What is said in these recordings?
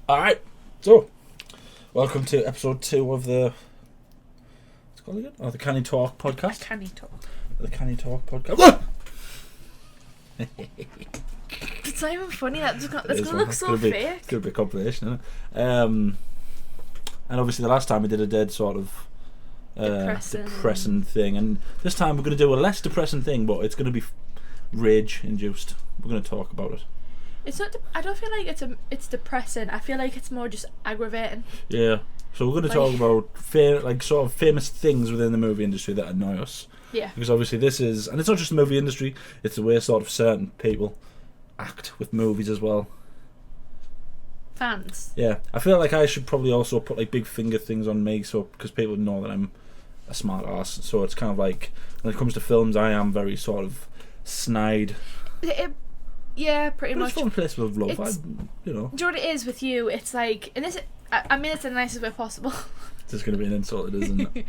Alright, so welcome to episode 2 of the what's it called again? Oh, the Canny Talk podcast. Canny Talk. The Canny Talk podcast. It's not even funny. That's gonna look so fake. It's gonna be a compilation, isn't it? And obviously the last time we did a dead sort of depressing thing, and this time we're going to do a less depressing thing, but it's going to be rage induced. We're going to talk about it. It's not. I don't feel like it's depressing. I feel like it's more just aggravating. Yeah. So we're going to talk about sort of famous things within the movie industry that annoy us. Yeah. Because obviously this is, and it's not just the movie industry. It's the way sort of certain people act with movies as well. Fans. Yeah. I feel like I should probably also put like big finger things on me, so because people know that I'm a smart ass. So it's kind of like when it comes to films, I am very sort of snide. Yeah, pretty much. It's from a place of love. Do you know what it is with you? It's like, and this, I mean, it's the nicest way possible. It's just going to be an insult, isn't it?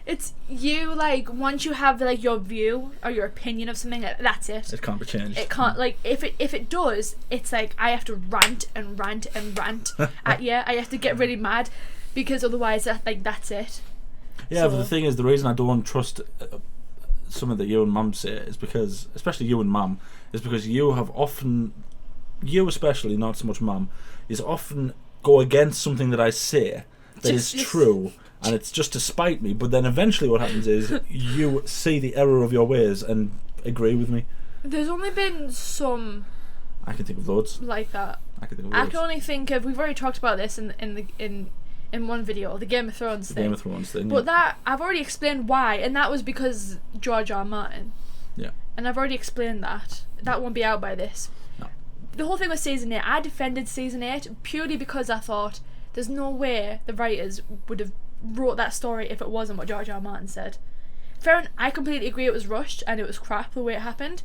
It's you, like, once you have like your view or your opinion of something, that's it. It can't be changed. It can't, like, if it does, it's like I have to rant and rant and rant at you. I have to get really mad because otherwise, that's it. Yeah, so. But the thing is, the reason I don't trust something that you and Mum say is because, especially you and Mum, is because you have often, you especially, not so much Mum, is often go against something that I say that is true, and it's just to spite me, but then eventually what happens is you see the error of your ways and agree with me. There's only been some... I can think of loads. Like that. I can only think of... We've already talked about this in one video, the Game of Thrones thing. Game of Thrones thing, but that, I've already explained why, and that was because George R. R. Martin. Yeah. And I've already explained that. That won't be out by this. No. The whole thing with Season 8, I defended Season 8 purely because I thought there's no way the writers would have wrote that story if it wasn't what George R. R. Martin said. Fair enough, I completely agree it was rushed and it was crap the way it happened.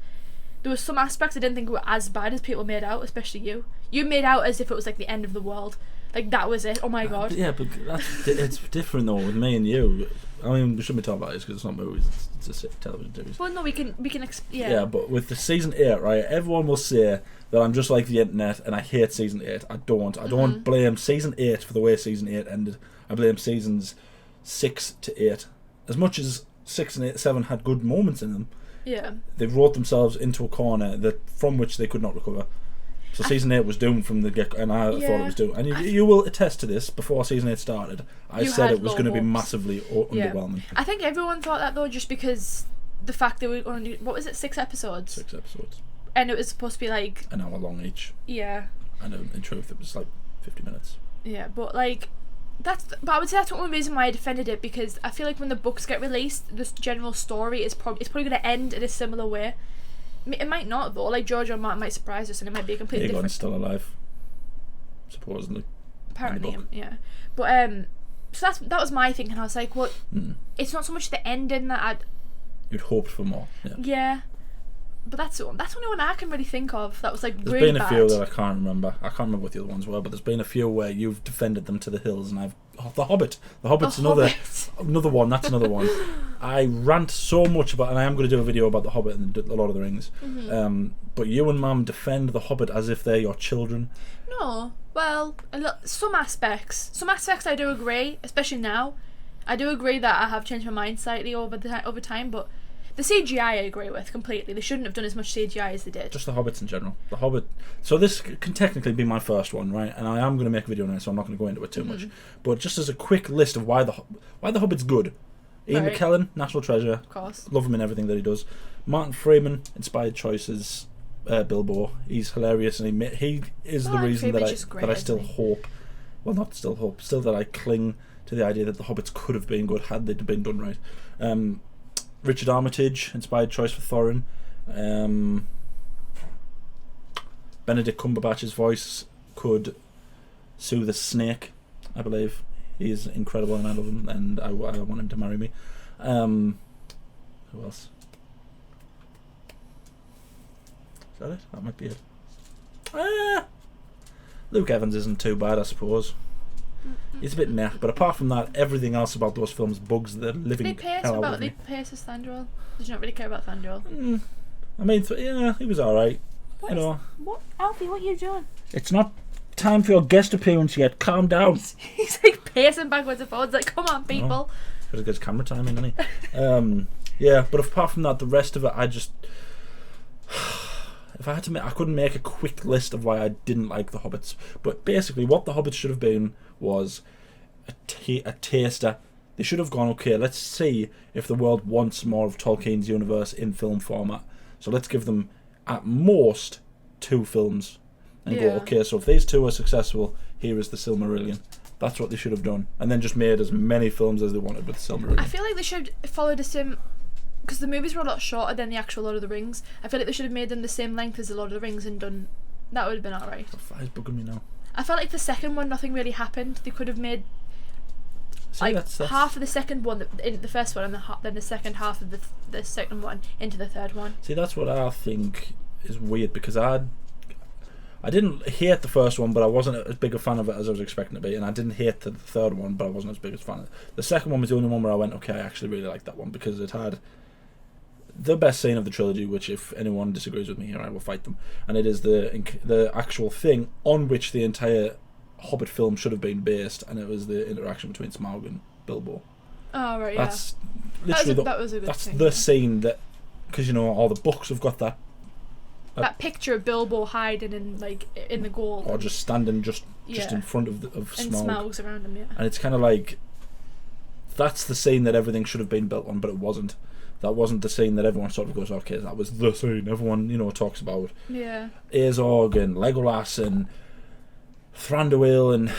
There was some aspects I didn't think were as bad as people made out, especially you. You made out as if it was like the end of the world. Like, that was it. Oh my god. Yeah, but it's different though with me and you. I mean, we shouldn't be talking about this because it's not movies, it's a television series. Well, no, we can yeah. Yeah, but with the Season 8, right, everyone will say that I'm just like the internet and I hate Season 8. I don't blame Season 8 for the way Season 8 ended. I blame Seasons 6 to 8. As much as 6 and 7 had good moments in them, yeah, they wrote themselves into a corner from which they could not recover. So Season 8 was doomed from the get-go, and I thought it was doomed. And you will attest to this, before Season 8 started, I said it was going to be massively underwhelming. I think everyone thought that though, just because the fact that we were only, what was it, 6 episodes? 6 episodes. And it was supposed to be like... an hour long each. Yeah. And in truth, it was like 50 minutes. Yeah, but like... but I would say that's the only reason why I defended it, because I feel like when the books get released, this general story is probably going to end in a similar way. It might not though. Like, George R. R. Martin might surprise us, and it might be a completely different. Aegon's still alive, supposedly. Apparently, yeah. But so that was my thinking. I was like, well, it's not so much the ending that you'd hoped for more. Yeah. Yeah. But that's the only one I can really think of that was like there's really been a bad. few that I can't remember. I can't remember what the other ones were, but there's been a few where you've defended them to the hills, and I've... The Hobbit. The Hobbit's another one. That's another one. I rant so much about, and I am going to do a video about The Hobbit and The Lord of the Rings. Mm-hmm. But you and Mum defend The Hobbit as if they're your children. No. Well, some aspects. Some aspects I do agree, especially now. I do agree that I have changed my mind slightly over time, but the CGI I agree with completely. They shouldn't have done as much CGI as they did. Just the Hobbits in general. The Hobbit. So this can technically be my first one, right? And I am going to make a video on it, so I'm not going to go into it too much. But just as a quick list of why the Hobbit's good. Ian McKellen, National Treasure. Of course. Love him in everything that he does. Martin Freeman, inspired choices. Bilbo. He's hilarious, and he is the reason that I still hope. Well, not still hope. Still that I cling to the idea that the Hobbits could have been good had they been done right. Richard Armitage, inspired choice for Thorin. Benedict Cumberbatch's voice could soothe a snake, I believe. He is incredible and I love him, and I want him to marry me. Who else? Is that it? That might be it. Luke Evans isn't too bad, I suppose. It's a bit meh, but apart from that, everything else about those films bugs the living They pace hell out about of me. they pace as Thandrell. Did you not really care about Thandrell? I mean, yeah, he was alright. You know, What, Alfie? What are you doing? it's not time for your guest appearance yet. Calm down. He's like pacing backwards and forwards. Like, come on, people. Gotta get his camera timing, isn't he? Yeah, but apart from that, the rest of it, I just. If I had to I couldn't make a quick list of why I didn't like The Hobbits. But basically, what The Hobbits should have been was a taster. They should have gone, okay, let's see if the world wants more of Tolkien's universe in film format. So let's give them, at most, 2 films. And go, okay, so if these 2 are successful, here is the Silmarillion. That's what they should have done. And then just made as many films as they wanted with the Silmarillion. I feel like they should follow the same... Because the movies were a lot shorter than the actual Lord of the Rings. I feel like they should have made them the same length as the Lord of the Rings and done... That would have been alright. The fire's bugging me now. I felt like the second one, nothing really happened. They could have made... See, that's half of the second one in the first one, and then the second half of the second one into the third one. See, that's what I think is weird, because I didn't hate the first one, but I wasn't as big a fan of it as I was expecting to be, and I didn't hate the third one, but I wasn't as big a fan of it. The second one was the only one where I went, okay, I actually really liked that one, because it had the best scene of the trilogy, which if anyone disagrees with me here, I will fight them, and it is the actual thing on which the entire Hobbit film should have been based, and it was the interaction between Smaug and Bilbo. Oh right, that's literally that was a good that's thing, the scene that, because you know all the books have got that picture of Bilbo hiding in the gold, or just standing just in front of Smaug, and Smaug's around him, and it's kind of like that's the scene that everything should have been built on, but it wasn't. That wasn't the scene that everyone sort of goes, okay, that was the scene everyone talks about. Yeah, Azog and Legolas and Thranduil, and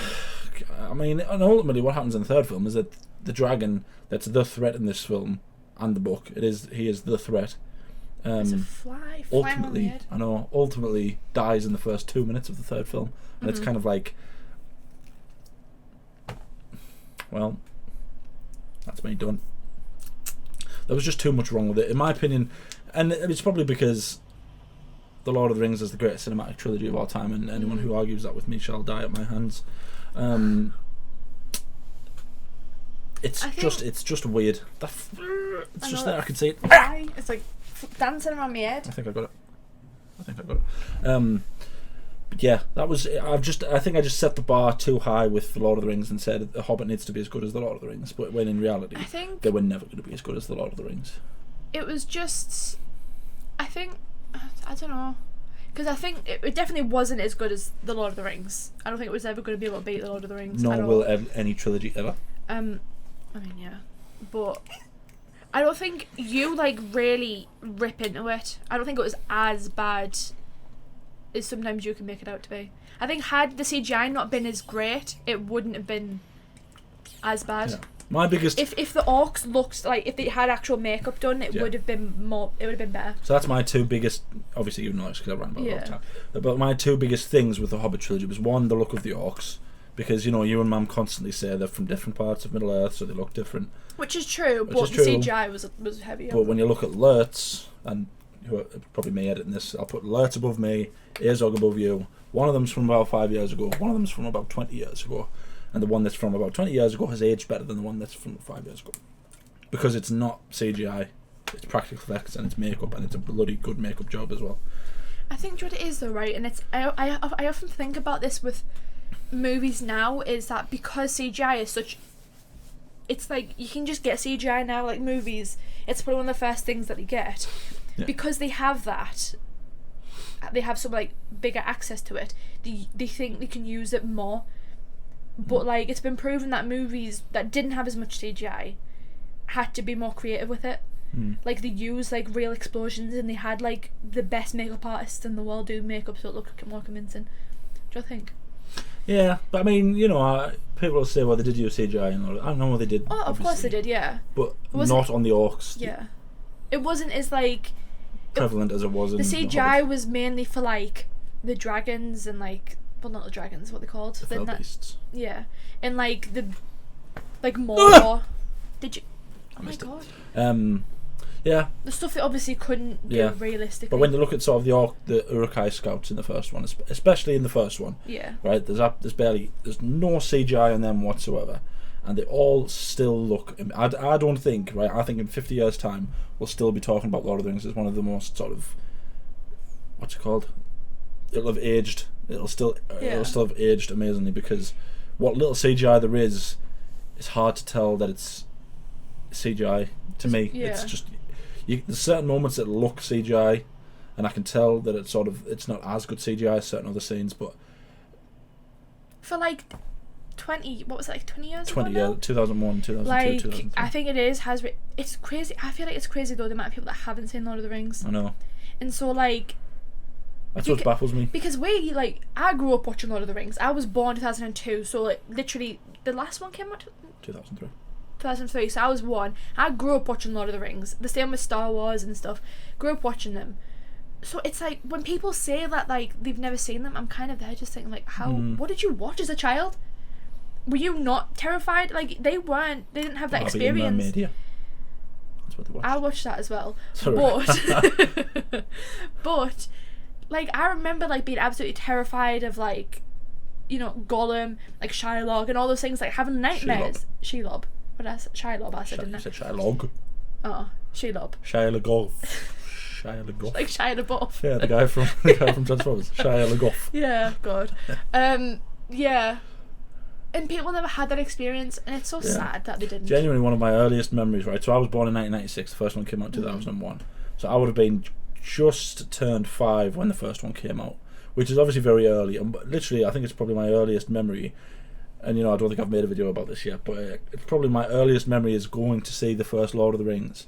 I mean, and ultimately what happens in the third film is that the dragon that's the threat in this film and the book, he is the threat. There's a fly ultimately, on the head. I know, ultimately dies in the first 2 minutes of the third film, and it's kind of like, well, that's me done. There was just too much wrong with it, in my opinion, and it's probably because The Lord of the Rings is the greatest cinematic trilogy of all time, and anyone who argues that with me shall die at my hands. It's just weird. It's just there. I can see it. It's like dancing around my head. I think I got it. But yeah, that was. I think I just set the bar too high with The Lord of the Rings and said The Hobbit needs to be as good as The Lord of the Rings. But when in reality, I think they were never going to be as good as The Lord of the Rings. It was just. I don't know. Because I think it definitely wasn't as good as The Lord of the Rings. I don't think it was ever going to be able to beat The Lord of the Rings. Nor will any trilogy ever. I mean, yeah. But I don't think you, really rip into it. I don't think it was as bad as sometimes you can make it out to be. I think had the CGI not been as great, it wouldn't have been as bad. Yeah. My biggest... If the orcs looked if they had actual makeup done, it would have been more. It would have been better. So that's my 2 biggest. Obviously, you know this because I ran about it all the time. But my 2 biggest things with the Hobbit trilogy was, one, the look of the orcs, because you and Mum constantly say they're from different parts of Middle Earth, so they look different. Which is true, but the CGI was heavier. But when you look at Lurtz, and probably me editing this, I'll put Lurtz above me, Azog above you. One of them's from about 5 years ago. One of them's from about 20 years ago. And the one that's from about 20 years ago has aged better than the one that's from 5 years ago. Because it's not CGI, it's practical effects and it's makeup, and it's a bloody good makeup job as well. I think what it is though, right, and it's I often think about this with movies now, is that because CGI is such... It's like, you can just get CGI now, like movies, it's probably one of the first things that they get. Yeah. Because they have that, they have some bigger access to it, they think they can use it more. But it's been proven that movies that didn't have as much CGI had to be more creative with it. They used real explosions, and they had the best makeup artists in the world do makeup so it looked more convincing. Do you think? Yeah, but I mean, people will say, well, they did use CGI and all that. I know they did. Oh, of course they did, yeah. But not on the orcs. Yeah. It wasn't as prevalent as it was in the CGI was mainly for the dragons and well, not the dragons, what they called? The fell beasts. Yeah. And the Mordor. Did you... I missed my God. it. Yeah. The stuff they obviously couldn't do realistically. But when you look at sort of the Urukai scouts in the first one, especially in the first one, right? There's no CGI on them whatsoever, and they all still look. I don't think, right? I think in 50 years' time we'll still be talking about Lord of the Rings as one of the most sort of, what's it called? It'll have aged. It'll still have aged amazingly, because what little CGI there is, it's hard to tell that it's CGI to me. It's just there's certain moments that look CGI, and I can tell that it's not as good CGI as certain other scenes. But for like 20 years 20 ago now? 2001, 2002, like 2003. I think it's crazy. I feel like it's crazy though, the amount of people that haven't seen Lord of the Rings. I know. And so like that's what baffles me. Because I grew up watching Lord of the Rings. I was born 2002, so like literally the last one came out 2003. 2003, so I was 1. I grew up watching Lord of the Rings. The same with Star Wars and stuff. Grew up watching them. So it's like when people say that like they've never seen them, I'm kind of there just thinking like, how? What did you watch as a child? Were you not terrified? Like they didn't have that experience. Media. That's what they watched. I watched that as well. Sorry. But like I remember like being absolutely terrified of like, you know, Gollum, like Shylock and all those things, like having nightmares. Shelob. What I said? Shylob, I said, didn't I? You said Shylock. Oh, Shelob. Shia LaGoff. Shia LaGoff. Like Shia LaBeouf. Yeah, the guy from Transformers. Shia LaGoff. Yeah, God. Yeah. And people never had that experience, and it's so sad that they didn't. Genuinely one of my earliest memories, right? So I was born in 1996, the first one came out in 2001. So I would have been just turned 5 when the first one came out, which is obviously very early. And literally, I think it's probably my earliest memory. And, you know, I don't think I've made a video about this yet, but it's probably my earliest memory is going to see the first Lord of the Rings.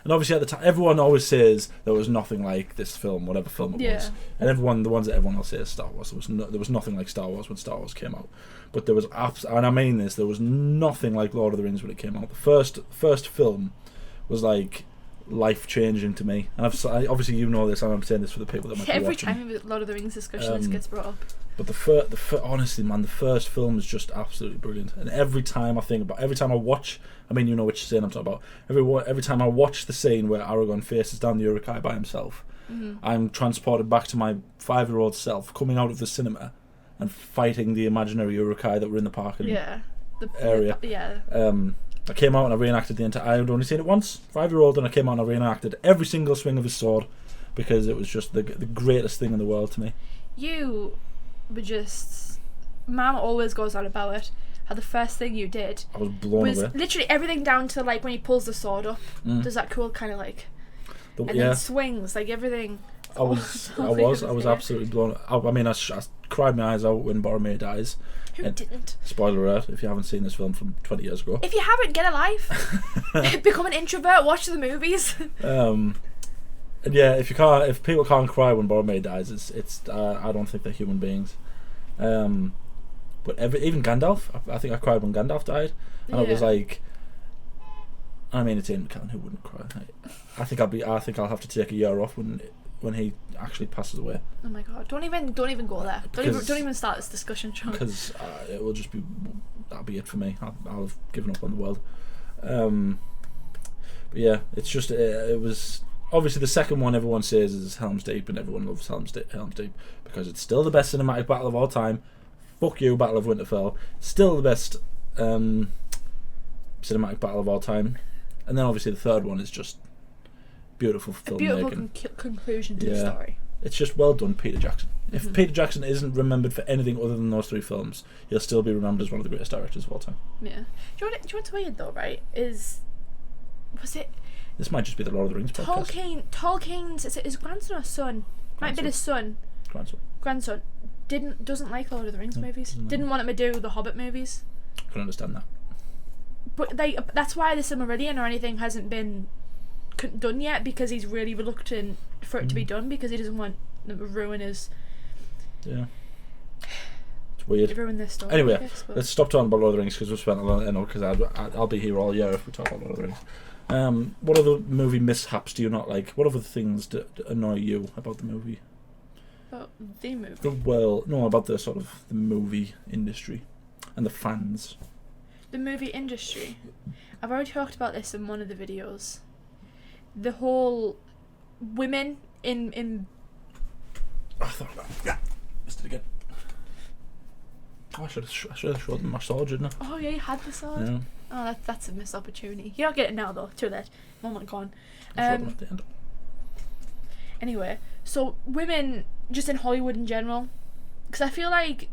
And obviously at the time, everyone always says there was nothing like this film, whatever film it was. And the ones that everyone else says Star Wars. There was nothing like Star Wars when Star Wars came out. But there was, and I mean this, there was nothing like Lord of the Rings when it came out. The first film was like life-changing to me. And obviously you know this, and I'm saying this for the people that might be watching. Every time a Lord of the Rings discussion this gets brought up. But honestly, man, the first film is just absolutely brilliant. And every time I watch, I mean, you know which scene I'm talking about. Every time I watch the scene where Aragorn faces down the Uruk-hai by himself, I'm transported back to my 5-year-old self, coming out of the cinema and fighting the imaginary Uruk-hai that were in the park area. I came out and I reenacted I had only seen it once, 5-year-old, and I came out and I reenacted every single swing of his sword because it was just the greatest thing in the world to me. You were just... Mum always goes on about it, how the first thing you did I was blown away. Literally everything down to like when he pulls the sword up, does that cool kind of like... then swings, like everything. I was absolutely blown. I mean, I cried my eyes out when Boromir dies. Who didn't? Spoiler alert! If you haven't seen this film from 20 years ago, if you haven't, get a life. Become an introvert. Watch the movies. And yeah, if people can't cry when Boromir dies, it's I don't think they're human beings. But even Gandalf, I think I cried when Gandalf died, and it was like. I mean, it's Ian McKellen, who wouldn't cry. I think I'll have to take a year off when he actually passes away. Oh my god! Don't even go there. Don't even start this discussion, Sean. Because it will just be that'll be it for me. I'll have given up on the world. But yeah, it's just it was obviously the second one everyone says is Helm's Deep, and everyone loves Helm's Deep because it's still the best cinematic battle of all time. Fuck you, Battle of Winterfell. Still the best cinematic battle of all time. And then obviously the third one is just beautiful filmmaking. A beautiful conclusion to the story. It's just well done, Peter Jackson. If Peter Jackson isn't remembered for anything other than those 3 films, he'll still be remembered as one of the greatest directors of all time. Yeah. Do you know what's weird though, right? Was it... This might just be the Lord of the Rings podcast. Tolkien's... Is it his grandson or son? Might be his son. Grandson. Doesn't like Lord of the Rings movies. Didn't want him to do the Hobbit movies. I can understand that. But that's why the Silmarillion or anything hasn't been done yet, because he's really reluctant for it to be done, because he doesn't want them to ruin his... Yeah. It's weird. Ruin this story. Anyway, let's stop talking about Lord of the Rings because we've spent a lot, because I'll be here all year if we talk about Lord of the Rings. What other movie mishaps do you not like? What other things annoy you about the movie? About the movie? About the sort of the movie industry and the fans. The movie industry. I've already talked about this in one of the videos. the whole women in I thought about it. Yeah. Missed it again. Oh, I should have showed them my sword, shouldn't I? oh yeah, you had the sword. Yeah. Oh, that's a missed opportunity. You don't get it now though. Too late. Moment gone. I showed them at the end. Anyway, so women just in Hollywood in general, because I feel like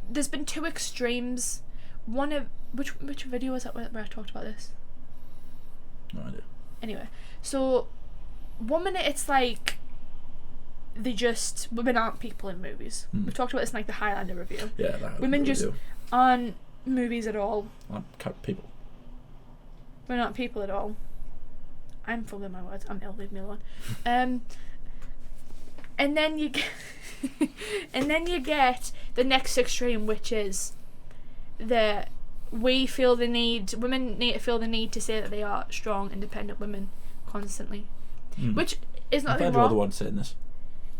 there's been two extremes. One of which video was that where I talked about this? No idea. Anyway, so 1 minute it's like women aren't people in movies. We've talked about this in like the Highlander review. Yeah, that Women just aren't movies at all. Aren't people. We're not people at all. I'm full of my words. I'm ill. Leave me alone. And then you get, the next extreme, which is that women need to feel the need to say that they are strong, independent women constantly, which is nothing wrong. You're the one saying this.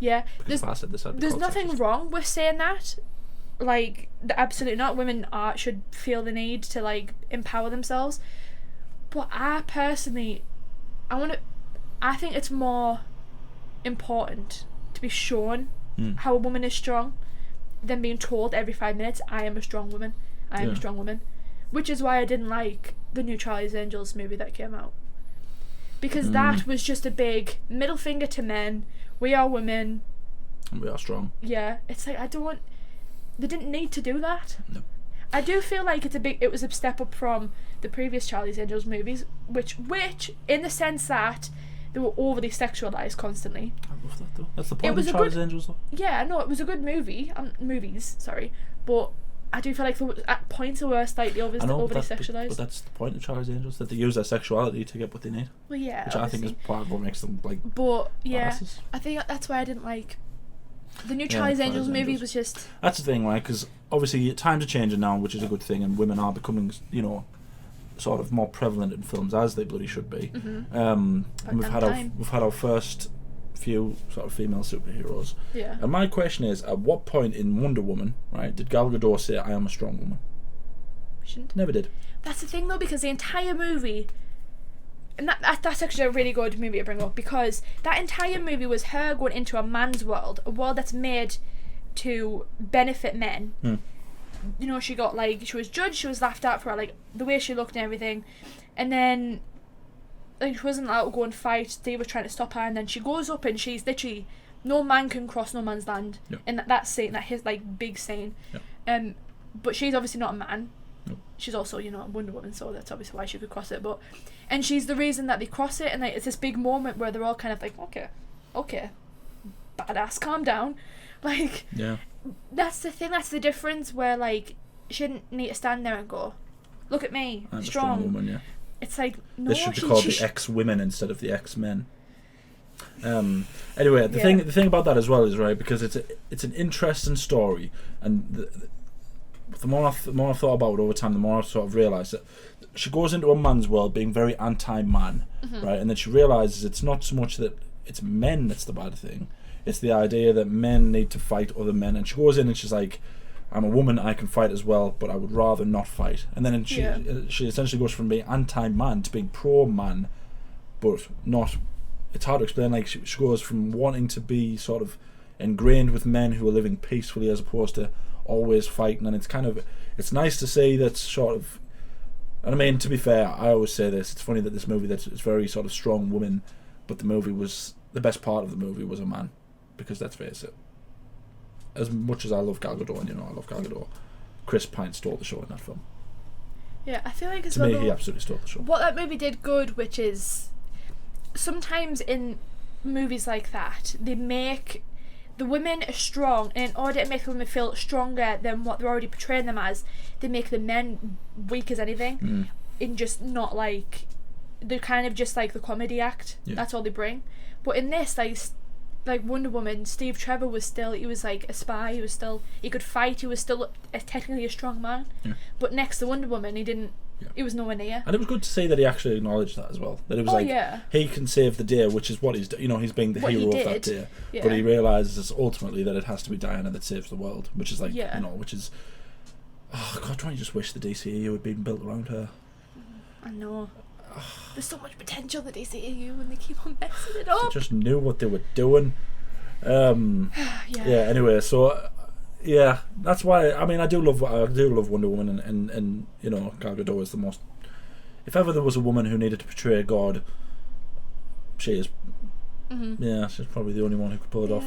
Yeah, because if I said this, I'd be there's called nothing sexist. wrong with saying that. Like, absolutely not. Women should feel the need to like empower themselves. But I personally, I think it's more important to be shown how a woman is strong than being told every 5 minutes, I am a strong woman. I am a strong woman. Which is why I didn't like the new Charlie's Angels movie that came out. Because that was just a big middle finger to men. We are women. And we are strong. Yeah. It's like, they didn't need to do that. No. I do feel like it was a step up from the previous Charlie's Angels movies, which in the sense that they were overly sexualized constantly. I love that though. That's the point of Charlie's Angels though. Yeah, no, it was a good movie. Movies, sorry, but I do feel like at points they were slightly overly sexualized. But that's the point of Charlie's Angels, that they use their sexuality to get what they need. Well, yeah, which obviously. I think is part of what makes them like. But yeah, badasses. I think that's why I didn't like the new Charlie's Angels movie. Was just that's the thing, right? Because obviously times are changing now, which is a good thing, and women are becoming, sort of more prevalent in films, as they bloody should be. And we've had our first few sort of female superheroes. Yeah. And my question is, at what point in Wonder Woman, right, did Gal Gadot say, "I am a strong woman"? Shouldn't. Never did. That's the thing though, because the entire movie, and that's actually a really good movie to bring up, because that entire movie was her going into a man's world, a world that's made to benefit men. She was judged, she was laughed at for like the way she looked and everything, and then like she wasn't allowed to go and fight. They were trying to stop her, and then she goes up and she's literally, no man can cross no man's land. Yep. And that scene, that his like big scene. Yep. But she's obviously not a man. Nope. She's also, a Wonder Woman, so that's obviously why she could cross it. And she's the reason that they cross it, and like it's this big moment where they're all kind of like, okay, badass, calm down, like. Yeah. That's the thing. That's the difference. Where like, she didn't need to stand there and go, "Look at me, I'm strong." a strong woman, yeah. It's like, no. This should be called the X-Women instead of the X-Men. Anyway, the thing about that as well is, right, because it's an interesting story, and the more I've thought about it over time, the more I've sort of realised that she goes into a man's world being very anti-man, right, and then she realises it's not so much that it's men that's the bad thing. It's the idea that men need to fight other men, and she goes in and she's like, "I'm a woman, I can fight as well, but I would rather not fight." And then she essentially goes from being anti-man to being pro-man, but not. It's hard to explain. Like she goes from wanting to be sort of ingrained with men who are living peacefully as opposed to always fighting, and it's nice to see that sort of. And I mean, to be fair, I always say this. It's funny that this movie it's very sort of strong woman, but the best part of the movie was a man. Because let's face it, as much as I love Gal Gadot, and I love Gal Gadot, Chris Pine stole the show in that film. Yeah, I feel like to me, he absolutely stole the show. What that movie did good, which is sometimes in movies like that, they make the women strong, and in order to make the women feel stronger than what they're already portraying them as, they make the men weak as anything, and just not like they're kind of just like the comedy act. Yeah. That's all they bring. But in this, like Wonder Woman, Steve Trevor was like a spy. He could fight. He was still technically a strong man. Yeah. But next to Wonder Woman, he didn't. Yeah. He was nowhere near. And it was good to see that he actually acknowledged that as well. That it was he can save the day, which is what he's he's being the hero of that day. Yeah. But he realizes ultimately that it has to be Diana that saves the world, which is which is. Oh God! Don't you just wish the DCEU had been built around her? I know. there's so much potential that they see in you, and they keep on messing it up. They just knew what they were doing. Yeah. Anyway, so yeah, that's why. I mean, I do love Wonder Woman, and you know, Gal Gadot is the most. If ever there was a woman who needed to portray God, she is. Mm-hmm. Yeah, she's probably the only one who could pull it off.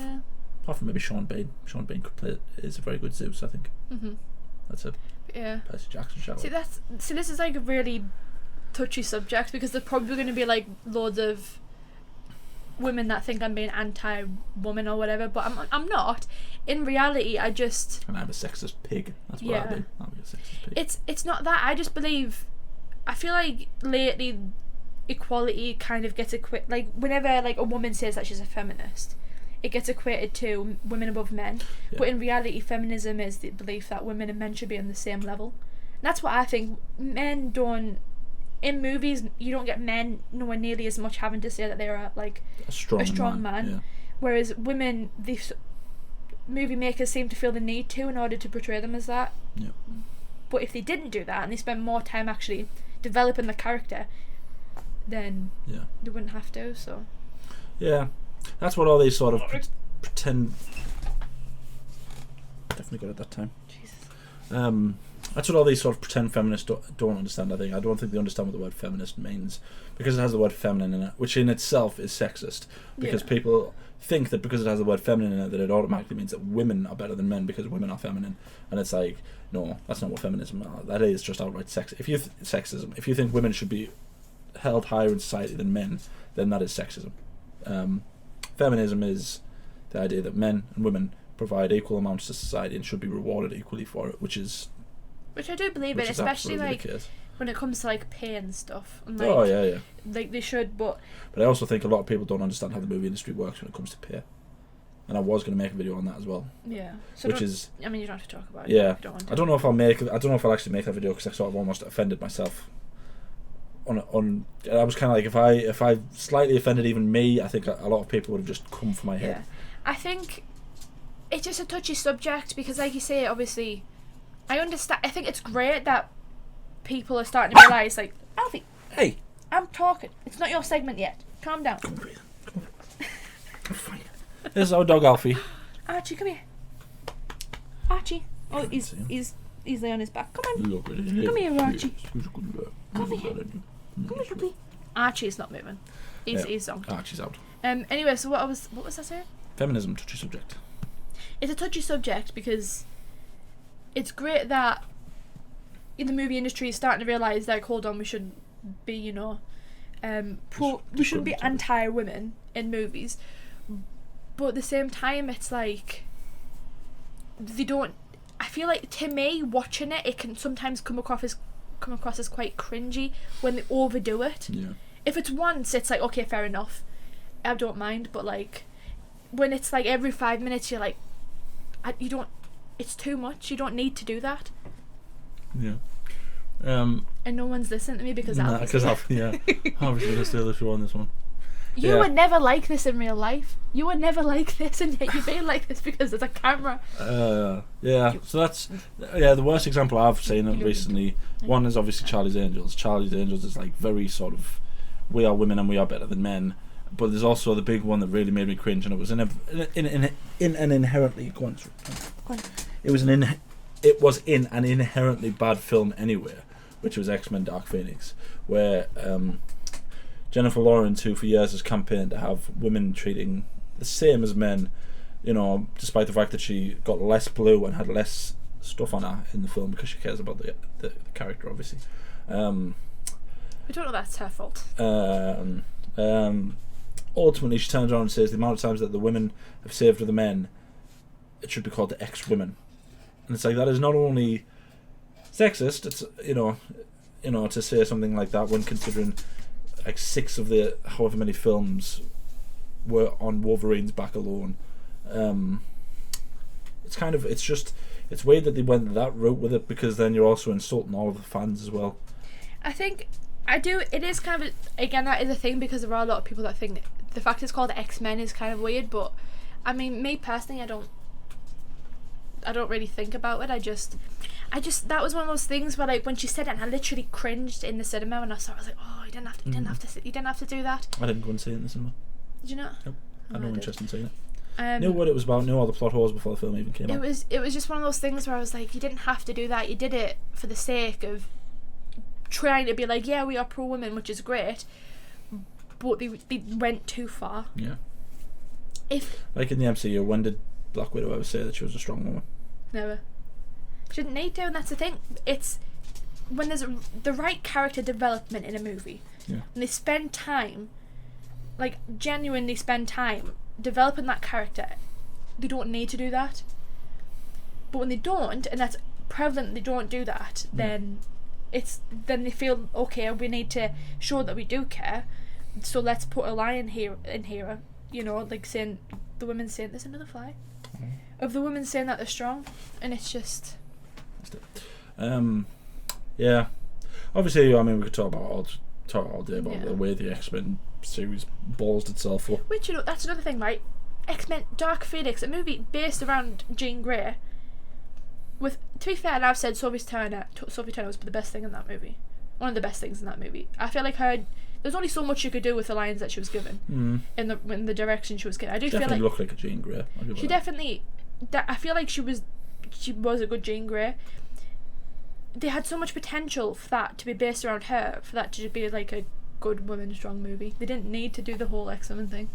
Apart from maybe Sean Bean. Sean Bean could play. Is a very good Zeus, I think. Mm-hmm. That's a Percy Jackson shout. See, this is like a really touchy subject, because there's probably going to be like loads of women that think I'm being anti-woman or whatever, but I'm not. In reality, I just... And I'm a sexist pig. That's what I'll be. I'll be a sexist pig. It's not that. I just believe... I feel like lately equality kind of gets equated... Like, whenever like a woman says that she's a feminist, it gets equated to women above men. Yeah. But in reality, feminism is the belief that women and men should be on the same level. And that's what I think. Men don't... In movies, you don't get men nowhere nearly as much having to say that they're like a strong man. Yeah. Whereas women, these movie makers seem to feel the need to in order to portray them as that. Yeah. But if they didn't do that and they spend more time actually developing the character, then they wouldn't have to. So yeah, that's what all these sort of pretend. Definitely got it that time. Jesus. That's what all these sort of pretend feminists don't understand, I think. I don't think they understand what the word feminist means, because it has the word feminine in it, which in itself is sexist, because people think that because it has the word feminine in it, that it automatically means that women are better than men because women are feminine. And it's like, no, that's not what feminism is. That is just outright sexism. If you think women should be held higher in society than men, then that is sexism. Feminism is the idea that men and women provide equal amounts to society and should be rewarded equally for it, which I do believe in, especially like when it comes to like pay and stuff. And, like, like they should, but I also think a lot of people don't understand how the movie industry works when it comes to pay. And I was going to make a video on that as well. Yeah. So which is, I mean, you don't have to talk about it. Yeah. I don't know if I'll actually make that video, because I sort of almost offended myself. I was kind of like, if I slightly offended even me, I think a lot of people would have just come for my head. Yeah. I think it's just a touchy subject, because, like you say, obviously, I understand. I think it's great that people are starting to realise, like, Alfie, hey, I'm talking. It's not your segment yet. Calm down. Come breathe. Come on. I'm fine. This is our dog, Alfie. Archie, come here. Archie. Oh, he's laying on his back. Come on. Come here, Archie. Come here. Come here, puppy. Archie's not moving. He's on. Archie's out. Anyway, so what was I saying? Feminism, touchy subject. It's a touchy subject, because it's great that in the movie industry is starting to realise, like, hold on, we shouldn't be, we shouldn't be anti-women in movies. But at the same time, it's like, they don't... I feel like, to me, watching it, it can sometimes come across as quite cringy when they overdo it. Yeah. If it's once, it's like, okay, fair enough, I don't mind. But like, when it's like every 5 minutes, you're like, it's too much. You don't need to do that. Yeah. And no one's listening to me because Alfie's yeah. Alfie's going to steal the show on this one. You were never like this in real life. You were never like this, and yet you're being like this because there's a camera. Yeah. So that's the worst example I've seen recently. One is obviously Charlie's Angels. Charlie's Angels is like very sort of, we are women and we are better than men. But there's also the big one that really made me cringe, and it was in an inherently it was in an inherently bad film anyway, which was X-Men: Dark Phoenix, where Jennifer Lawrence, who for years has campaigned to have women treating the same as men, despite the fact that she got less blue and had less stuff on her in the film because she cares about the character, obviously. I don't know that's her fault. Ultimately, she turns around and says the amount of times that the women have saved the men, it should be called the ex-women. And it's like, that is not only sexist, it's, to say something like that when considering like 6 of the however many films were on Wolverine's back alone. It's weird that they went that route with it, because then you're also insulting all of the fans as well. I think it is kind of, again, that is a thing, because there are a lot of people that think the fact it's called X-Men is kind of weird, but I mean, me personally, I don't I don't really think about it. I just that was one of those things where, like, when she said it, and I literally cringed in the cinema when I saw it. I was like, oh, you didn't have to do that. I didn't go and see it in the cinema. Did you not? Nope. I had no interest in seeing it. Um, Knew what it was about, knew all the plot holes before the film even came out. It was just one of those things where I was like, you didn't have to do that. You did it for the sake of trying to be like, yeah, we are pro women, which is great, but they went too far. Yeah. Like in the MCU, when did Black Widow ever say that she was a strong woman? Never. She didn't need to, and that's the thing. It's when there's the right character development in a movie, and they spend time, like genuinely spend time developing that character, they don't need to do that. But when they don't, and that's prevalent, they don't do that, then they feel, okay, we need to show that we do care, so let's put a line here, you know, like saying, the women saying, there's another fly, of the women saying that they're strong, and it's just... yeah. Obviously, I mean, we could talk all day about the way the X-Men series ballsed itself up. Which, you know, that's another thing, right? X-Men Dark Phoenix, a movie based around Jean Grey, with, to be fair, and I've said Sophie Turner was the best thing in that movie. One of the best things in that movie. I feel like there's only so much you could do with the lines that she was given in the direction she was given. I do definitely feel like looked like a Jean Grey. She definitely. I feel like she was a good Jean Grey. They had so much potential for that to be based around her, for that to be like a good woman strong movie. They didn't need to do the whole X-Men thing.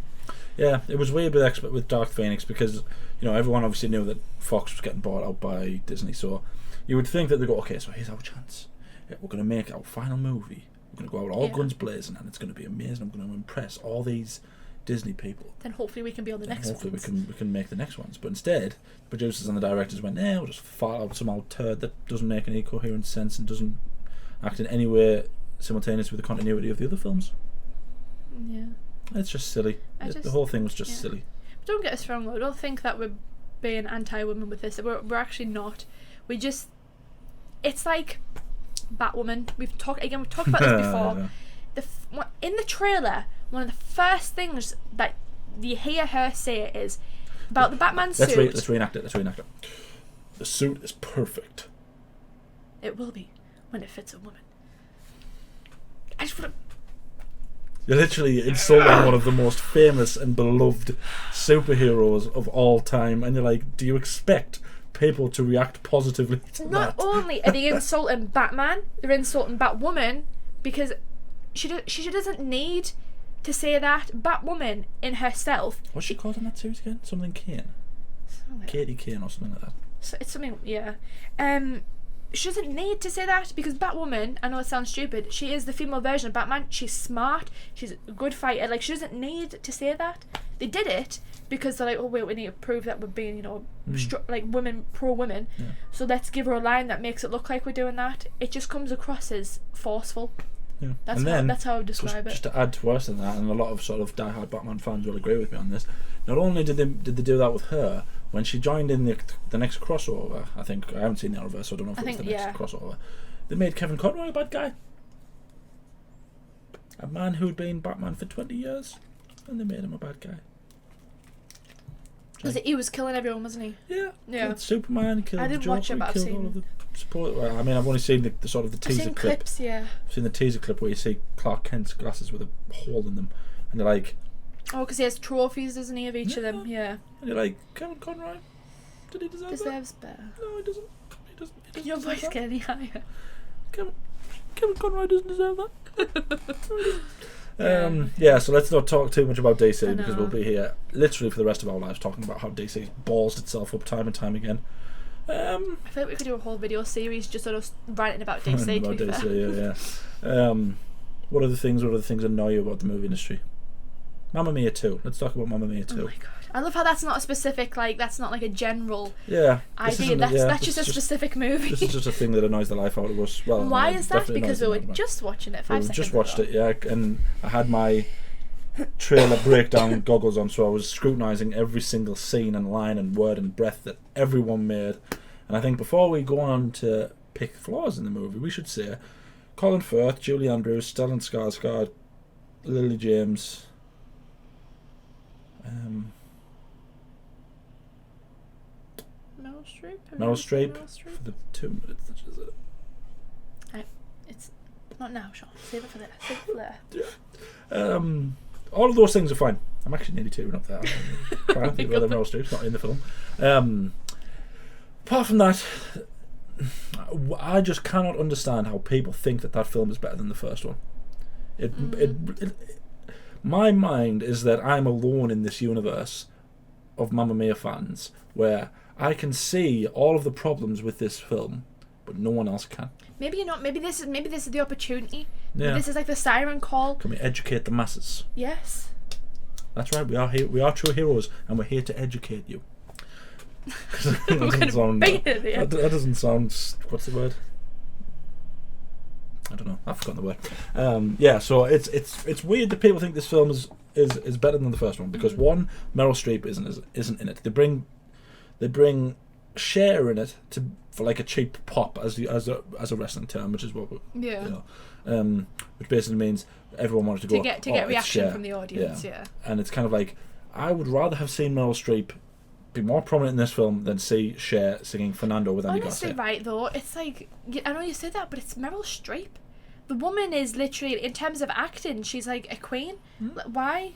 Yeah, it was weird with Dark Phoenix because, you know, everyone obviously knew that Fox was getting bought out by Disney, so you would think that they go, okay, so here's our chance. Yeah, we're going to make our final movie. We're going to go out all guns blazing, and it's going to be amazing. I'm going to impress all these Disney people. Then hopefully we can be on the next ones. Hopefully we can make the next ones. But instead, the producers and the directors went, we'll just fart out some old turd that doesn't make any coherent sense and doesn't act in any way simultaneous with the continuity of the other films. Yeah. It's just silly. The whole thing was just silly. But don't get us wrong, though. I don't think that we're being anti-women with this. We're actually not. It's like Batwoman. We've talked about this before. In the trailer, one of the first things that you hear her say is about the Batman suit. Let's reenact it. The suit is perfect. It will be when it fits a woman. I just want to... You're literally insulting one of the most famous and beloved superheroes of all time, and you're like, do you expect people to react positively to that? Not only are they insulting Batman, they're insulting Batwoman, because she doesn't need to say that. Batwoman in herself... What's she called in that series again? Something Kane? Katie Kane or something like that. So it's something, yeah. She doesn't need to say that, because Batwoman, I know it sounds stupid, she is the female version of Batman. She's smart, she's a good fighter. Like, she doesn't need to say that. They did it because they're like, oh wait, we need to prove that we're being, you know, like women, pro women. Yeah. So let's give her a line that makes it look like we're doing that. It just comes across as forceful. Yeah. That's how I would describe it. Just to add worse than that, and a lot of sort of diehard Batman fans will agree with me on this. Not only did they do that with her, when she joined in the next crossover, I think, I haven't seen the Arrowverse, so I don't know if it was the next crossover, they made Kevin Conroy a bad guy. A man who'd been Batman for 20 years, and they made him a bad guy. He was killing everyone, wasn't he? Yeah. Killed Superman, killed I didn't the Joker, watch it, but I've killed all of the support. Well, I mean, I've only seen the sort of the teaser clip. Clips, yeah. I've seen the teaser clip where you see Clark Kent's glasses with a hole in them, and they're like... Oh, because he has trophies, doesn't he, of each of them? Yeah. And you're like, Kevin Conroy, did he deserves better? No, he doesn't. He doesn't. Your voice get any higher? Kevin Conroy doesn't deserve that. Yeah, so let's not talk too much about DC, because we'll be here literally for the rest of our lives talking about how DC balls itself up time and time again. I feel like we could do a whole video series just on us writing about DC. About DC, yeah. What other things annoy you about the movie industry? Mamma Mia 2. Let's talk about Mamma Mia 2. Oh my god. I love how that's not a specific, like, that's not like a general idea. That's just a specific movie. This is just a thing that annoys the life out of us. Well, why is that? Because we were just watching it 5 seconds ago. We just watched it, yeah, and I had my trailer breakdown goggles on, so I was scrutinising every single scene and line and word and breath that everyone made. And I think before we go on to pick flaws in the movie, we should say Colin Firth, Julie Andrews, Stellan Skarsgård, Lily James... No. Meryl Streep? Meryl Streep for the 2 minutes that she's in it. It's not now, Sean. Save it for later. Yeah. All of those things are fine. I'm actually nearly tearing up there. I can't think whether Meryl Streep's not in the film. Apart from that, I just cannot understand how people think that film is better than the first one. My mind is that I'm alone in this universe of Mamma Mia fans where I can see all of the problems with this film, but no one else can. Maybe you're not. Maybe this is the opportunity. Yeah. Maybe this is like the siren call. Can we educate the masses? Yes. That's right. We are here. We are true heroes, and we're here to educate you. That doesn't sound. What's the word? I don't know. I've forgotten the word. Yeah. So it's weird that people think this film is better than the first one because one, Meryl Streep isn't in it. They bring Cher in it for like a cheap pop as a wrestling term, which is what which basically means everyone wanted to go to get reaction from the audience. Yeah. And it's kind of like I would rather have seen Meryl Streep be more prominent in this film than see Cher singing Fernando with Andy Garcia. Honestly, right though, it's like I know you said that, but it's Meryl Streep. The woman is literally, in terms of acting, she's like a queen. Why?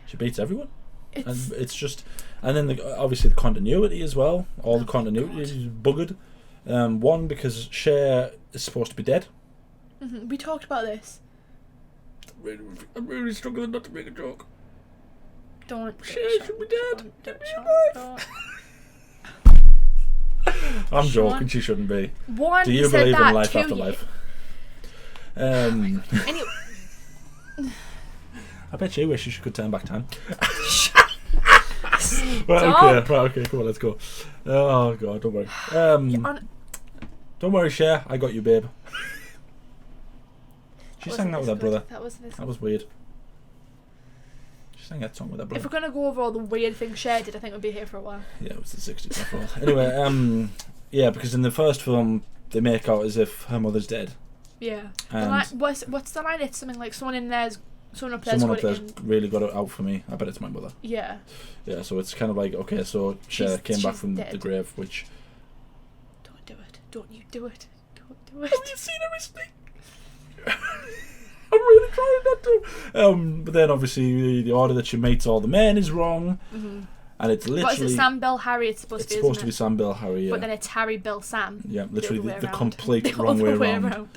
She beats everyone. It's just, and then obviously the continuity as well. All the continuity is buggered. One, because Cher is supposed to be dead. We talked about this. I'm really struggling not to make a joke. Cher should be dead. Don't. I'm joking. She shouldn't be. One, do you believe in life after life? Anyway. I bet you wish you could turn back time. Okay, come on, let's go. Oh god, don't worry. Don't worry, Cher, I got you, babe. She sang that with her brother. That was weird. She sang that song with her brother. If we're gonna go over all the weird things Cher did, I think we'll be here for a while. Yeah, it was the 60s after all. Anyway, yeah, because in the first film they make out as if her mother's dead. Yeah. What's the line? It's something like someone up there's really got it out for me. I bet it's my mother. Yeah. Yeah, so it's kind of like, okay, so Cher came back from the grave, which... Don't do it. Don't you do it. Don't do it. Have you seen her recently? I'm really trying not to. But then obviously the order that she meets all the men is wrong. And it's literally... What is it, Sam, Bill, Harry? It's supposed to be Sam, Bill, Harry, yeah. But then it's Harry, Bill, Sam. Yeah, literally the complete wrong way around.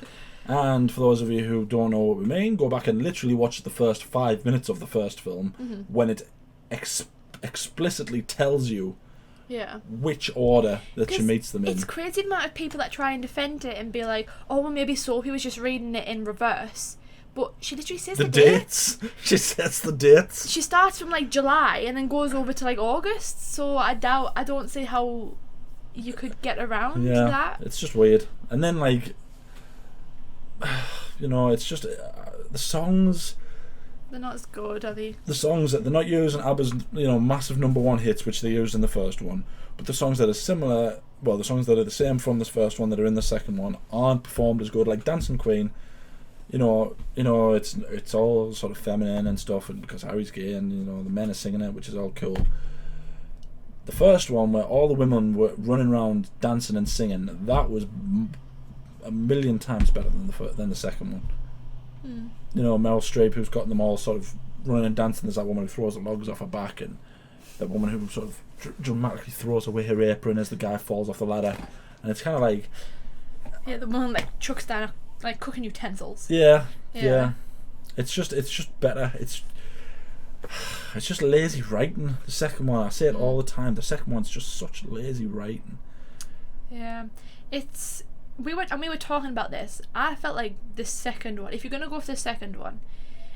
And for those of you who don't know what we mean, go back and literally watch the first 5 minutes of the first film when it explicitly tells you which order that she meets them in. It's crazy the amount of people that try and defend it and be like, oh, well, maybe Sophie was just reading it in reverse. But she literally says the dates. She says the dates. She starts from like July and then goes over to like August. So I don't see how you could get around that. It's just weird. And then like... it's just the songs. They're not as good, are they? The songs that they're not using ABBA's, massive #1 hits, which they used in the first one, but the songs that are similar, the songs that are the same from this first one that are in the second one aren't performed as good. Like Dancing Queen, it's all sort of feminine and stuff, and because Harry's gay and the men are singing it, which is all cool. The first one, where all the women were running around dancing and singing, that was a million times better than the second one. Meryl Streep, who's got them all sort of running and dancing. There's that woman who throws the logs off her back, and that woman who sort of dramatically throws away her apron as the guy falls off the ladder. And it's kind of like... Yeah, the one like chucks down like cooking utensils. Yeah. It's just better. It's just lazy writing. The second one, I say it all the time, the second one's just such lazy writing. Yeah. We were talking about this. I felt like the second one, if you're going to go for the second one,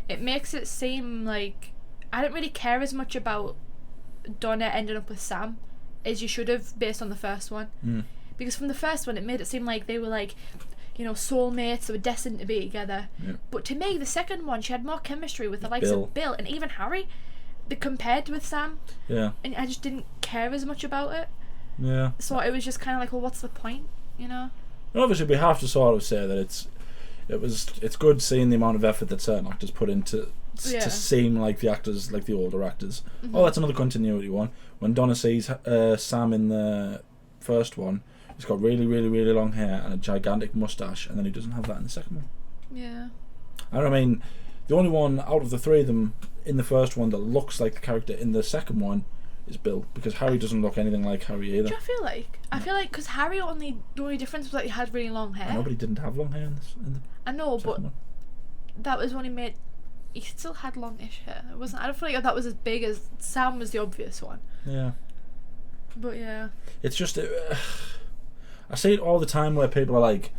it makes it seem like I don't really care as much about Donna ending up with Sam as you should have based on the first one. Because from the first one, it made it seem like they were like, soulmates, they were destined to be together. Yeah. But to me, the second one, she had more chemistry with the likes of Bill and even Harry compared with Sam. Yeah. And I just didn't care as much about it. Yeah. So it was just kind of like, well, what's the point, And obviously, we have to sort of say that it's good seeing the amount of effort that certain actors put into to seem like the actors, like the older actors. Oh, that's another continuity one. When Donna sees Sam in the first one, he's got really, really, really long hair and a gigantic mustache, and then he doesn't have that in the second one. Yeah. And I mean, the only one out of the three of them in the first one that looks like the character in the second one is Bill, because Harry doesn't look anything like Harry either. Do I feel like? I feel like because Harry the only difference was that he had really long hair. Nobody didn't have long hair in the I know, but second one. that was when he made. He still had longish hair. It wasn't. I don't feel like that was as big as Sam was the obvious one. Yeah. But yeah. It's just I see it all the time where people are like,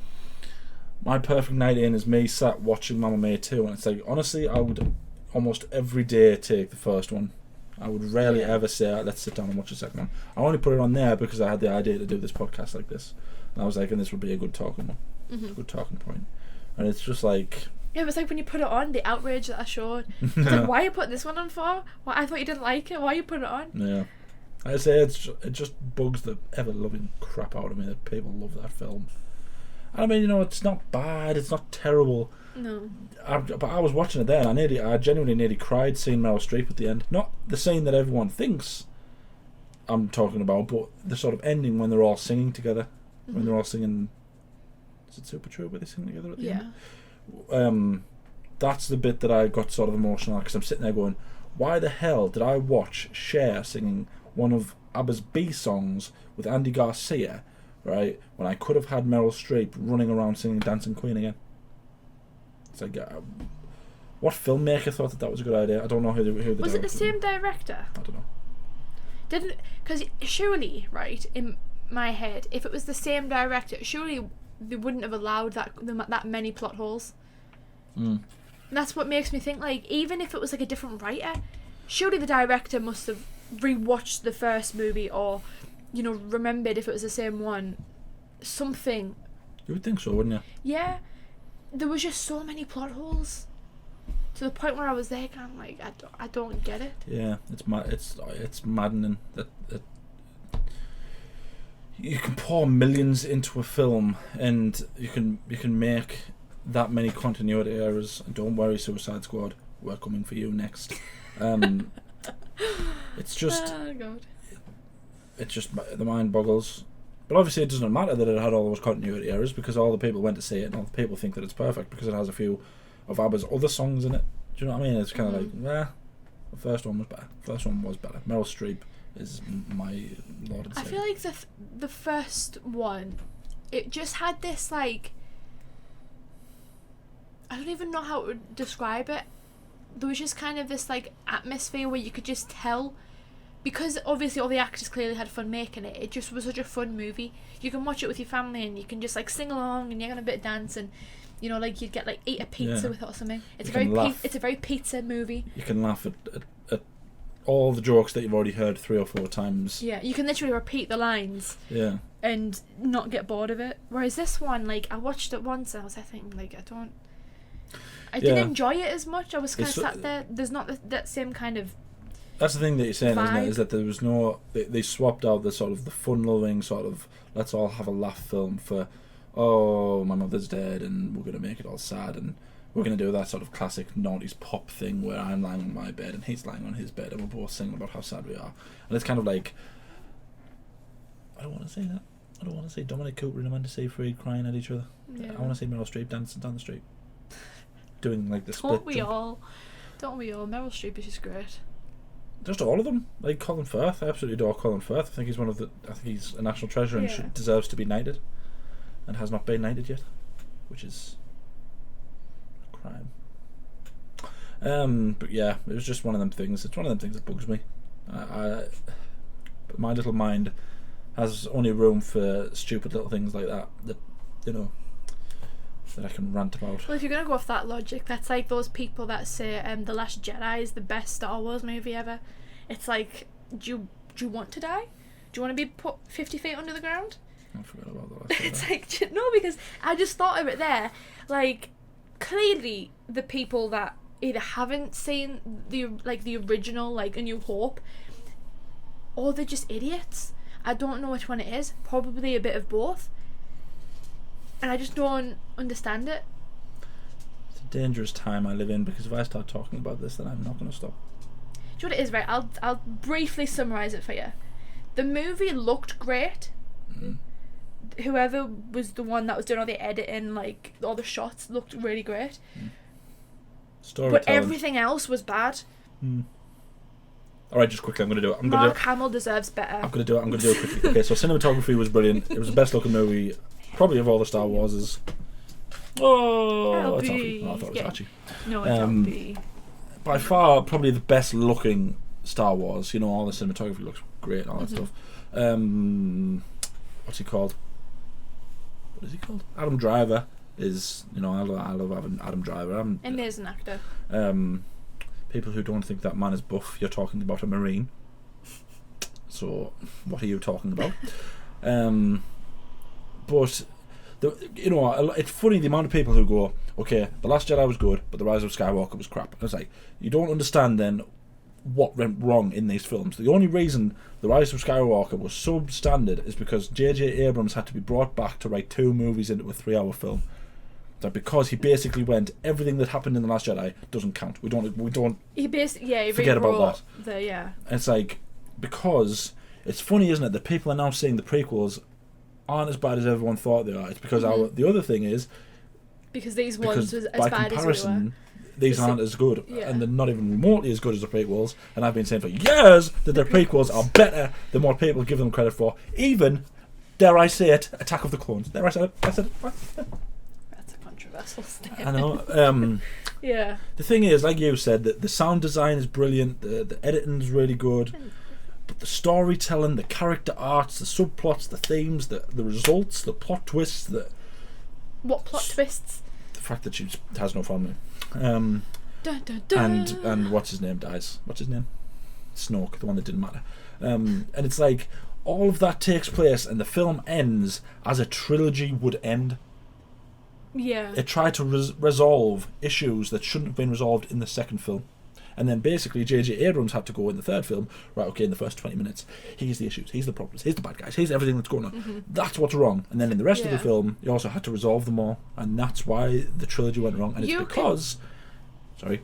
my perfect night in is me sat watching Mamma Mia 2, and it's like, honestly, I would almost every day take the first one. I would rarely ever say, let's sit down and watch the second one. I only put it on there because I had the idea to do this podcast like this, and I was like, and this would be a good talking one. It's a good talking point. And it's just like, yeah, it was like when you put it on, the outrage that I showed. I was like, why are you putting this one on for? Well, I thought you didn't like it. Why are you putting it on? Yeah. I say it just bugs the ever-loving crap out of me that people love that film. I mean, it's not bad, it's not terrible. No. But I was watching it there, and I genuinely nearly cried seeing Meryl Streep at the end. Not the scene that everyone thinks I'm talking about, but the sort of ending when they're all singing together. When they're all singing... Is it Super True where they sing together at the end? That's the bit that I got sort of emotional because I'm sitting there going, why the hell did I watch Cher singing one of ABBA's B songs with Andy Garcia, right, when I could have had Meryl Streep running around singing Dancing Queen again? It's like, what filmmaker thought that was a good idea? I don't know who the was it the same director? I don't know. Because surely, right, in my head, if it was the same director, surely they wouldn't have allowed that many plot holes. And that's what makes me think, like, even if it was like a different writer, surely the director must have rewatched the first movie or, remembered if it was the same one. Something. You would think so, wouldn't you? Yeah. There was just so many plot holes. To the point where I was there kind of like, I don't get it. Yeah, it's maddening that you can pour millions into a film and you can make that many continuity errors. And don't worry, Suicide Squad, we're coming for you next. It's just, oh God. It's just the mind boggles. But obviously, it doesn't matter that it had all those continuity errors because all the people went to see it and all the people think that it's perfect because it has a few of ABBA's other songs in it. Do you know what I mean? It's kind of like, the first one was better. Meryl Streep is my Lord and Savior. I feel like the first one, it just had this, like, I don't even know how to describe it. There was just kind of this, like, atmosphere where you could just tell, because obviously all the actors clearly had fun making it, it just was such a fun movie. You can watch it with your family and you can just, like, sing along and you're gonna a bit of dance and, like, you'd get, like, eat a pizza with it or something. It's a very pizza movie. You can laugh at all the jokes that you've already heard 3 or 4 times. Yeah, you can literally repeat the lines. Yeah. And not get bored of it. Whereas this one, like, I watched it once and I was thinking, like, I didn't enjoy it as much. I was kind of sat there. There's not that same kind of. That's the thing that you're saying, vibe. Isn't it? Is that there was no. They swapped out the sort of the fun-loving sort of let's all have a laugh film for, oh, my mother's dead and we're gonna make it all sad and we're gonna do that sort of classic 90s pop thing where I'm lying on my bed and he's lying on his bed and we're both singing about how sad we are. And it's kind of like, I don't want to say that. I don't want to see Dominic Cooper and Amanda Seyfried crying at each other. Yeah. I want to see Meryl Streep dancing down the street, doing like the split. Don't we all? Meryl Streep is just great. Just all of them. Like Colin Firth, I absolutely adore Colin Firth. I think he's a national treasure and deserves to be knighted, and has not been knighted yet, which is a crime. But yeah, it was just one of them things. It's one of them things that bugs me. But my little mind has only room for stupid little things like that that I can rant about. Well, if you're gonna go off that logic, that's like those people that say The Last Jedi is the best Star Wars movie ever. It's like, do you want to die? Do you want to be put 50 feet under the ground? I forgot about The Last Jedi. It's like, no, because I just thought of it there. Like, clearly the people that either haven't seen the original, like A New Hope, or they're just idiots. I don't know which one it is. Probably a bit of both. And I just don't understand it. dangerous time I live in, because if I start talking about this, then I'm not going to stop. Do you know what it is, right? I'll briefly summarise it for you. The movie looked great. Whoever was the one that was doing all the editing, like all the shots, looked really great. But everything else was bad. Alright, just quickly, I'm going to do it. Mark Hamill deserves better. I'm going to do it quickly. Okay, so cinematography was brilliant. It was the best looking movie, probably of all the Star Warses. Oh, it's Alfie. No, I thought it was Archie. No, it's Alfie. By far, probably the best looking Star Wars. You know, all the cinematography looks great and all that stuff. What's he called? What is he called? Adam Driver is, you know, I love Adam Driver. Amazing actor. People who don't think that man is buff, you're talking about a Marine. So, what are you talking about? But, you know, it's funny the amount of people who go, okay, The Last Jedi was good, but The Rise of Skywalker was crap. And it's like, you don't understand then what went wrong in these films. The only reason The Rise of Skywalker was substandard is because J.J. Abrams had to be brought back to write 2 movies into a 3-hour film. That because he basically went, everything that happened in The Last Jedi doesn't count. We don't. He forget about that. And it's like, because it's funny, isn't it, that people are now saying the prequels aren't as bad as everyone thought they are. It's because the other thing is because these ones was as by bad comparison, as we were. These aren't as good, and they're not even remotely as good as the prequels. And I've been saying for years that the prequels are better than what people give them credit for. Even, dare I say it, Attack of the Clones. Dare I say it? That's a controversial statement. I know. Yeah. The thing is, like you said, that the sound design is brilliant. The editing is really good. But the storytelling, the character arcs, the subplots, the themes, the results, the plot twists. What plot twists? The fact that she has no family. Dun, dun, dun. And what's his name dies. What's his name? Snoke, the one that didn't matter. And it's like all of that takes place, and the film ends as a trilogy would end. Yeah. It tried to resolve issues that shouldn't have been resolved in the second film. And then basically J.J. Abrams had to go in the third film, right, okay, in the first 20 minutes, here's the issues, here's the problems, here's the bad guys, here's everything that's going on. That's what's wrong. And then in the rest of the film, he also had to resolve them all. And that's why the trilogy went wrong. And it's because there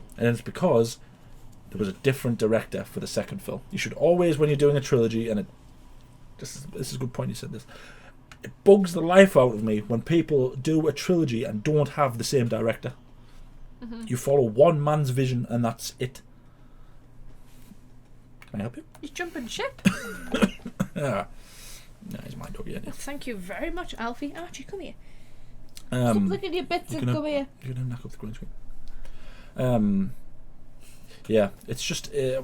was a different director for the second film. You should always, when you're doing a trilogy, and this is a good point you said this, it bugs the life out of me when people do a trilogy and don't have the same director. You follow one man's vision and that's it. Can I help you? You're jumping ship. Yeah. No, he's my dog, yeah. Well, thank you very much, Alfie. Archie, come here. Stop looking at your bits and come here. You're going to knock up the green screen. Yeah, it's just The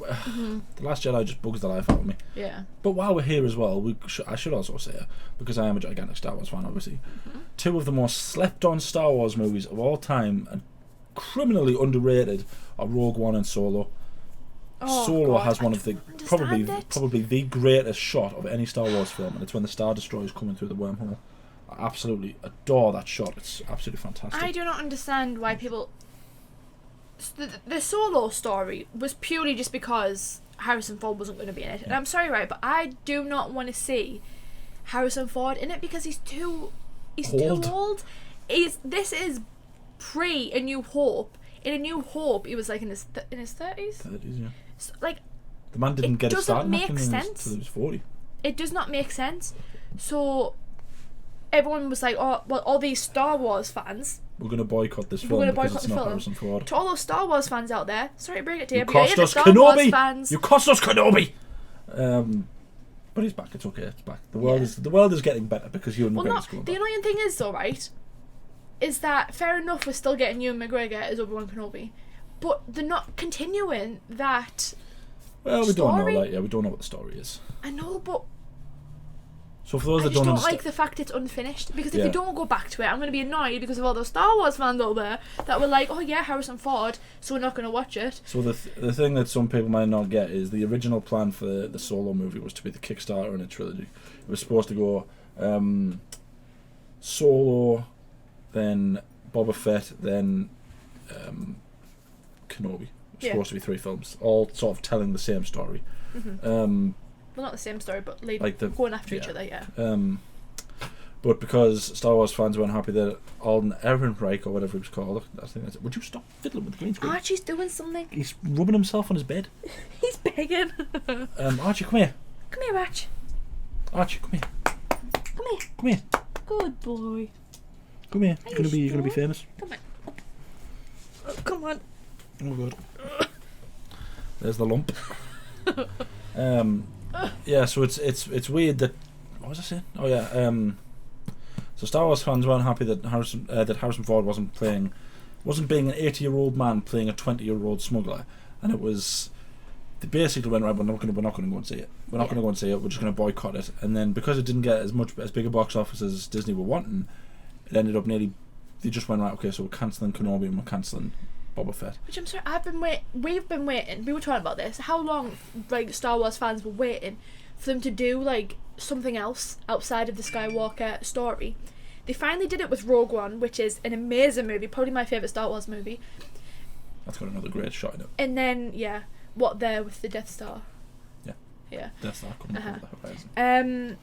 Last Jedi just bugs the life out of me. Yeah. But while we're here as well, I should also say, because I am a gigantic Star Wars fan, obviously, 2 of the most slept-on Star Wars movies of all time and criminally underrated are Rogue One and Solo. Solo has one of the probably the greatest shot of any Star Wars film, and it's when the Star Destroyer is coming through the wormhole. I absolutely adore that shot. It's absolutely fantastic. I do not understand why people. The Solo story was purely just because Harrison Ford wasn't going to be in it, and I'm sorry, right, but I do not want to see Harrison Ford in it because he's too old. This is pre A New Hope. In A New Hope, he was like in his 30s. 30s, yeah. So, like, the man didn't get it started make sense. Until he was 40. It does not make sense. So everyone was like, "Oh, well, all these Star Wars fans, we're going to boycott this film because it's not Harrison Ford." To all those Star Wars fans out there, sorry to bring it to you, but you're the Star Wars fans. You cost us Kenobi. But he's back. It's okay. It's back. The world is getting better because Ewan McGregor's going back. The annoying thing is, though, right, is that fair enough, we're still getting Ewan McGregor as Obi-Wan Kenobi, but they're not continuing that. Well, we don't know that. Yeah, we don't know what the story is. I know, but so for those that don't like the fact it's unfinished, because if you don't go back to it, I'm going to be annoyed because of all those Star Wars fans out there that were like, "Oh yeah, Harrison Ford," so we're not going to watch it. So the thing that some people might not get is the original plan for the Solo movie was to be the Kickstarter in a trilogy. It was supposed to go Solo, then Boba Fett, then Kenobi. It was supposed to be 3 films, all sort of telling the same story. Well, not the same story, but going after each other, yeah. But because Star Wars fans weren't happy that Alden Ehrenreich, or whatever he was called, I think that's it. Would you stop fiddling with the green screen? Archie's doing something. He's rubbing himself on his bed. He's begging. Archie, come here. Come here, Arch. Archie, come here. Come here. Come here. Good boy. Come here. Are You're you gonna be sure? famous. Come on. Oh, come on. Oh god. There's the lump. Yeah, so it's weird that, what was I saying? Oh yeah. So Star Wars fans weren't happy that Harrison Ford wasn't being an 80-year-old man playing a 20-year-old smuggler, and it was. They basically went, right, we're not going to go and see it. We're not going to go and see it. We're just going to boycott it. And then because it didn't get as big a box office as Disney were wanting, it ended up nearly. They just went, right, okay, so we're cancelling Kenobi and we're cancelling Boba Fett. Which I'm sorry, we've been waiting. We were talking about this. How long, like, Star Wars fans were waiting for them to do, like, something else outside of the Skywalker story. They finally did it with Rogue One, which is an amazing movie, probably my favourite Star Wars movie. That's got another great shot in it. And then, yeah, what there with the Death Star. Yeah. Death Star coming over the horizon.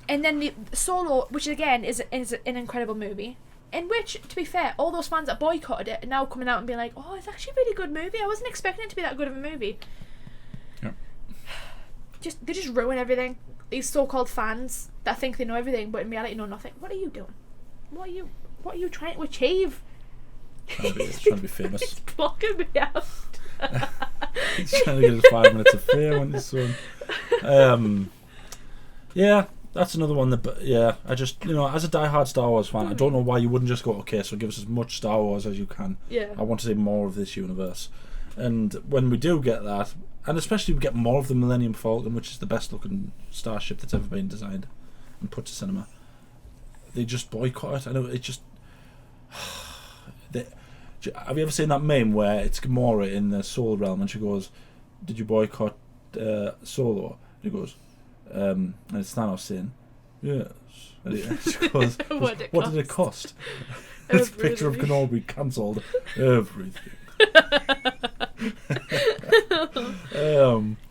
And then the Solo, which again is an incredible movie, in which, to be fair, all those fans that boycotted it are now coming out and being like, oh, it's actually a really good movie. I wasn't expecting it to be that good of a movie. Yeah. They just ruin everything. These so-called fans that think they know everything, but in reality know nothing. What are you doing? What are you trying to achieve? Trying to be famous. He's blocking me out. He's trying to get his 5 minutes of fame on this one. Yeah, that's another one that. Yeah, I just, as a die-hard Star Wars fan, I don't know why you wouldn't just go, okay, so give us as much Star Wars as you can. Yeah. I want to see more of this universe, and when we do get that, and especially we get more of the Millennium Falcon, which is the best-looking starship that's ever been designed and put to cinema, they just boycott it. I know it just. Have you ever seen that meme where it's Gamora in the Soul Realm and she goes, "Did you boycott Solo?" And he goes, and it's Thanos saying, "Yes." And she goes, "What did it cost?" It's a picture of Kenobi cancelled everything.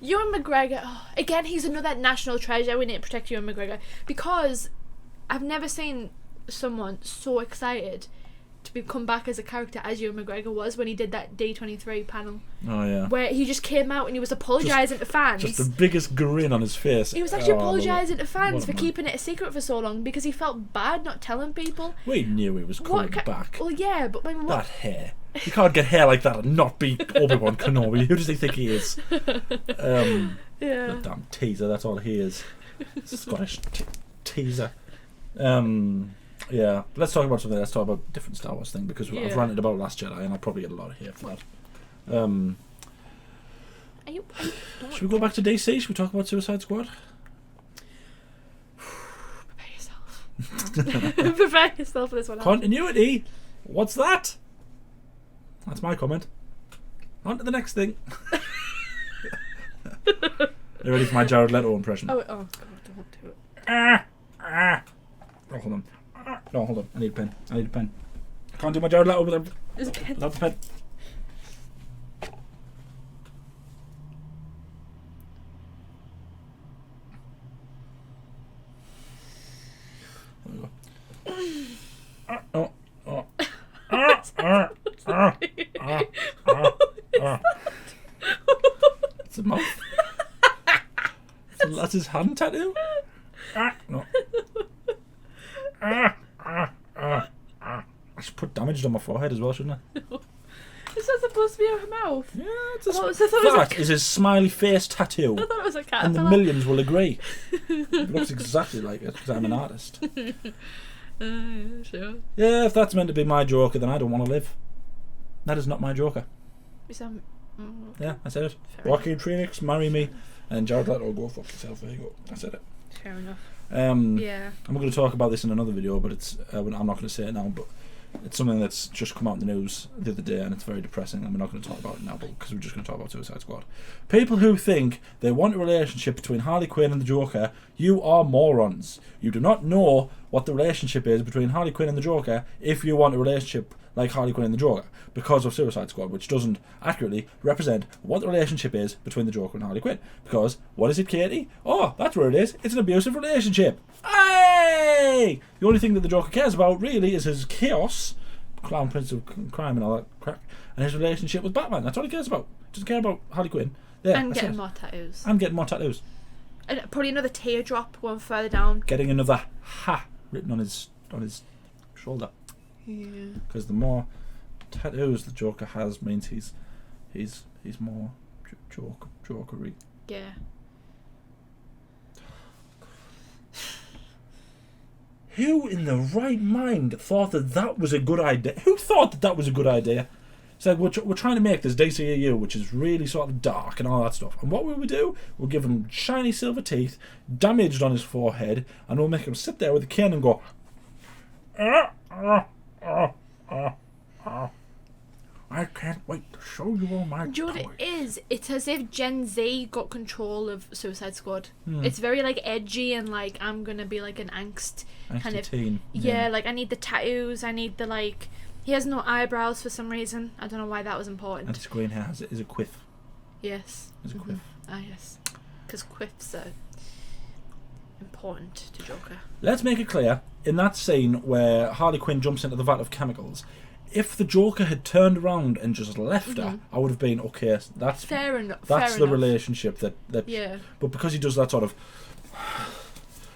Ewan McGregor, again, he's another national treasure. We need to protect Ewan McGregor, because I've never seen someone so excited to come back as a character as Ewan McGregor was when he did that D23 panel. Oh yeah. Where he just came out and he was apologising to fans. Just the biggest grin on his face. He was actually apologising to fans for keeping it a secret for so long because he felt bad not telling people. We knew he was coming back. Well, yeah, but I mean, that hair. You can't get hair like that and not be Obi-Wan Kenobi. Who does he think he is? Yeah. The damn teaser. That's all he is. Scottish teaser. Yeah, let's talk about something. Let's talk about a different Star Wars thing, because I've ranted about Last Jedi and I'll probably get a lot of hate for that. Should we go back to DC? Should we talk about Suicide Squad? Prepare yourself. Prepare yourself for this one. Continuity? What's that? That's my comment. On to the next thing. You ready for my Jared Leto impression? Oh God, don't do it. Oh, hold on. No, hold on. I need a pen. I can't do my Jared Leto without There's a pen. the pen. There we go. It's a mouth. That's his hand tattoo? No. I should put damage on my forehead as well, shouldn't I? Is that supposed to be a mouth? Yeah, it's a that is his smiley face tattoo. I thought it was a cat. And the millions will agree. It looks exactly like it because I'm an artist. Sure. Yeah, if that's meant to be my Joker, then I don't want to live. That is not my Joker. Yeah, I said it. Joaquin Phoenix, marry me, and Jared Leto, go fuck yourself. There you go. I said it. Fair enough. Yeah. I'm going to talk about this in another video, but it's I'm not going to say it now, but it's something that's just come out in the news the other day, and it's very depressing, and we're not going to talk about it now because we're just going to talk about Suicide Squad. People who think they want a relationship between Harley Quinn and the Joker, you are morons. You do not know what the relationship is between Harley Quinn and the Joker if you want a relationship like Harley Quinn and the Joker, because of Suicide Squad, which doesn't accurately represent what the relationship is between the Joker and Harley Quinn. Because, what is it, Katie? Oh, that's where it is. It's an abusive relationship. Hey! Yay! The only thing that the Joker cares about really is his chaos, Clown Prince of Crime and all that crap, and his relationship with Batman. That's all he cares about. Doesn't care about Harley Quinn. Yeah, And getting more tattoos. I'm getting more tattoos. And probably another teardrop one further down. Getting another "ha" written on his shoulder. Yeah. Because the more tattoos the Joker has means he's more jokery. Yeah. Who in the right mind thought that was a good idea? Who thought that was a good idea? It's like we're trying to make this DCEU, which is really sort of dark and all that stuff. And what will we do? We'll give him shiny silver teeth, damaged on his forehead, and we'll make him sit there with a cane and go, I can't wait to show you all my Do you know what toys. it is? It's as if Gen Z got control of Suicide Squad. Hmm. It's very like edgy and like I'm gonna be like an angst kind of teen. yeah. Like I need the tattoos. I need the like. He has no eyebrows for some reason. I don't know why that was important. And his green hair is a quiff. Yes. Is a quiff. Ah yes, because quiffs are important to Joker. Let's make it clear, in that scene where Harley Quinn jumps into the vat of chemicals, if the Joker had turned around and just left her, I would have been, okay, that's Fair enough. that's fair the enough. relationship that Yeah. But because he does that sort of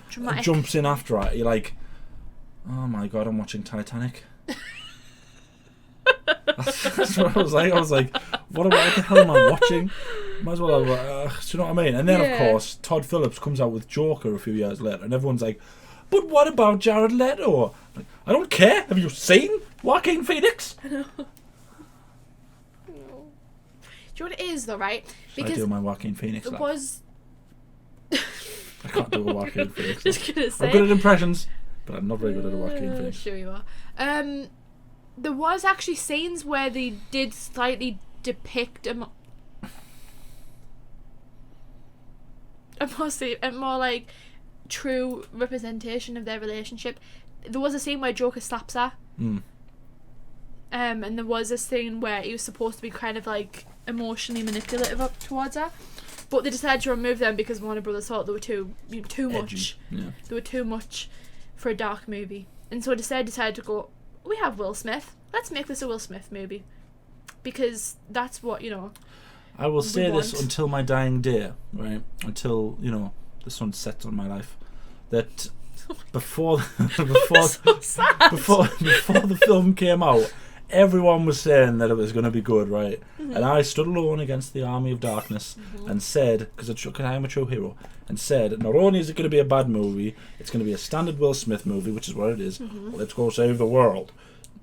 Dramatic. jumps in after her, you're like, oh my god, I'm watching Titanic. That's what I was like. I was like, what the hell am I watching? Might as well have, do you know what I mean? And then, of course, Todd Phillips comes out with Joker a few years later, and everyone's like, but what about Jared Leto? Like, I don't care. Have you seen Joaquin Phoenix? Do you know what it is though, right? Should I do my Joaquin Phoenix it laugh? was. I can't do a Joaquin Phoenix Just laugh. gonna say. I'm good at impressions, but I'm not very good at a Joaquin Phoenix. Sure you are. There was actually scenes where they did slightly depict a more like true representation of their relationship. There was a scene where Joker slaps her. And there was a scene where he was supposed to be kind of like emotionally manipulative up towards her, but they decided to remove them because Warner Brothers thought they were too much. Yeah. They were too much for a dark movie, and so they decided to go, we have Will Smith, let's make this a Will Smith movie, because that's what, you know. I will say this want. until my dying day, right? Until, you know, the sun sets on my life. That before So sad. before the film came out, everyone was saying that it was going to be good, right? And I stood alone against the army of darkness and said, because I am a true hero, and said, not only is it going to be a bad movie, it's going to be a standard Will Smith movie, which is what it is. Let's go save the world.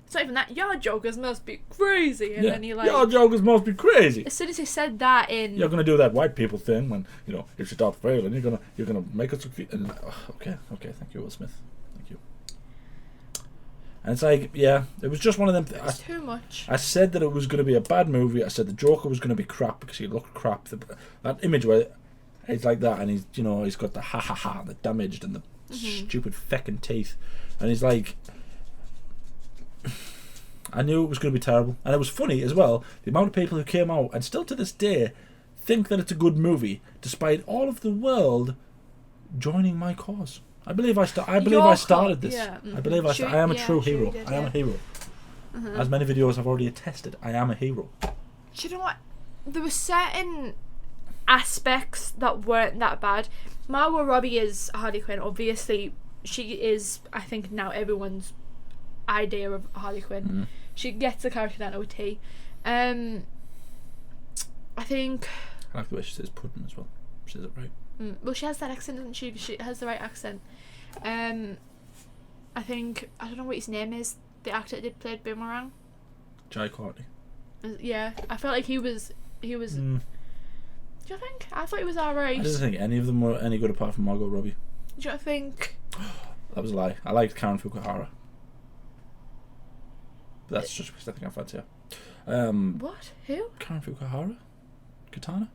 It's not even that. Your Jokers must be crazy, and then he like. Your jokers must be crazy. As soon as he said that in. You're gonna do that white people thing when, you know, if you start failing, you're gonna make us succeed. And okay, thank you, Will Smith, thank you. And it's like, yeah, it was just one of them. It's too much. I said that it was gonna be a bad movie. I said the Joker was gonna be crap because he looked crap. That image where it's like that, and he's, you know, he's got the ha ha ha, the damaged and the stupid feckin' teeth, and he's like. I knew it was going to be terrible, and it was funny as well. The amount of people who came out and still to this day think that it's a good movie, despite all of the world joining my cause. I believe I started this. Yeah. I believe I am a true hero. Did, I am a hero. As many videos have already attested, I am a hero. Do you know what? There were certain aspects that weren't that bad. Margot Robbie is Harley Quinn. Obviously, she is, I think, now everyone's idea of Harley Quinn. She gets the character down to a T. I think. I like the way she says pudding as well. She says it right. Well, she has that accent, doesn't she? She has the right accent. I think, I don't know what his name is. The actor that played Boomerang. Jai Courtney. Yeah, I felt like he was. Do you think? I thought he was alright. I didn't think any of them were any good apart from Margot Robbie. Do you think? That was a lie. I liked Karen Fukuhara. But that's just because I think I fancy her. What? Who? Karen Fukuhara? Katana?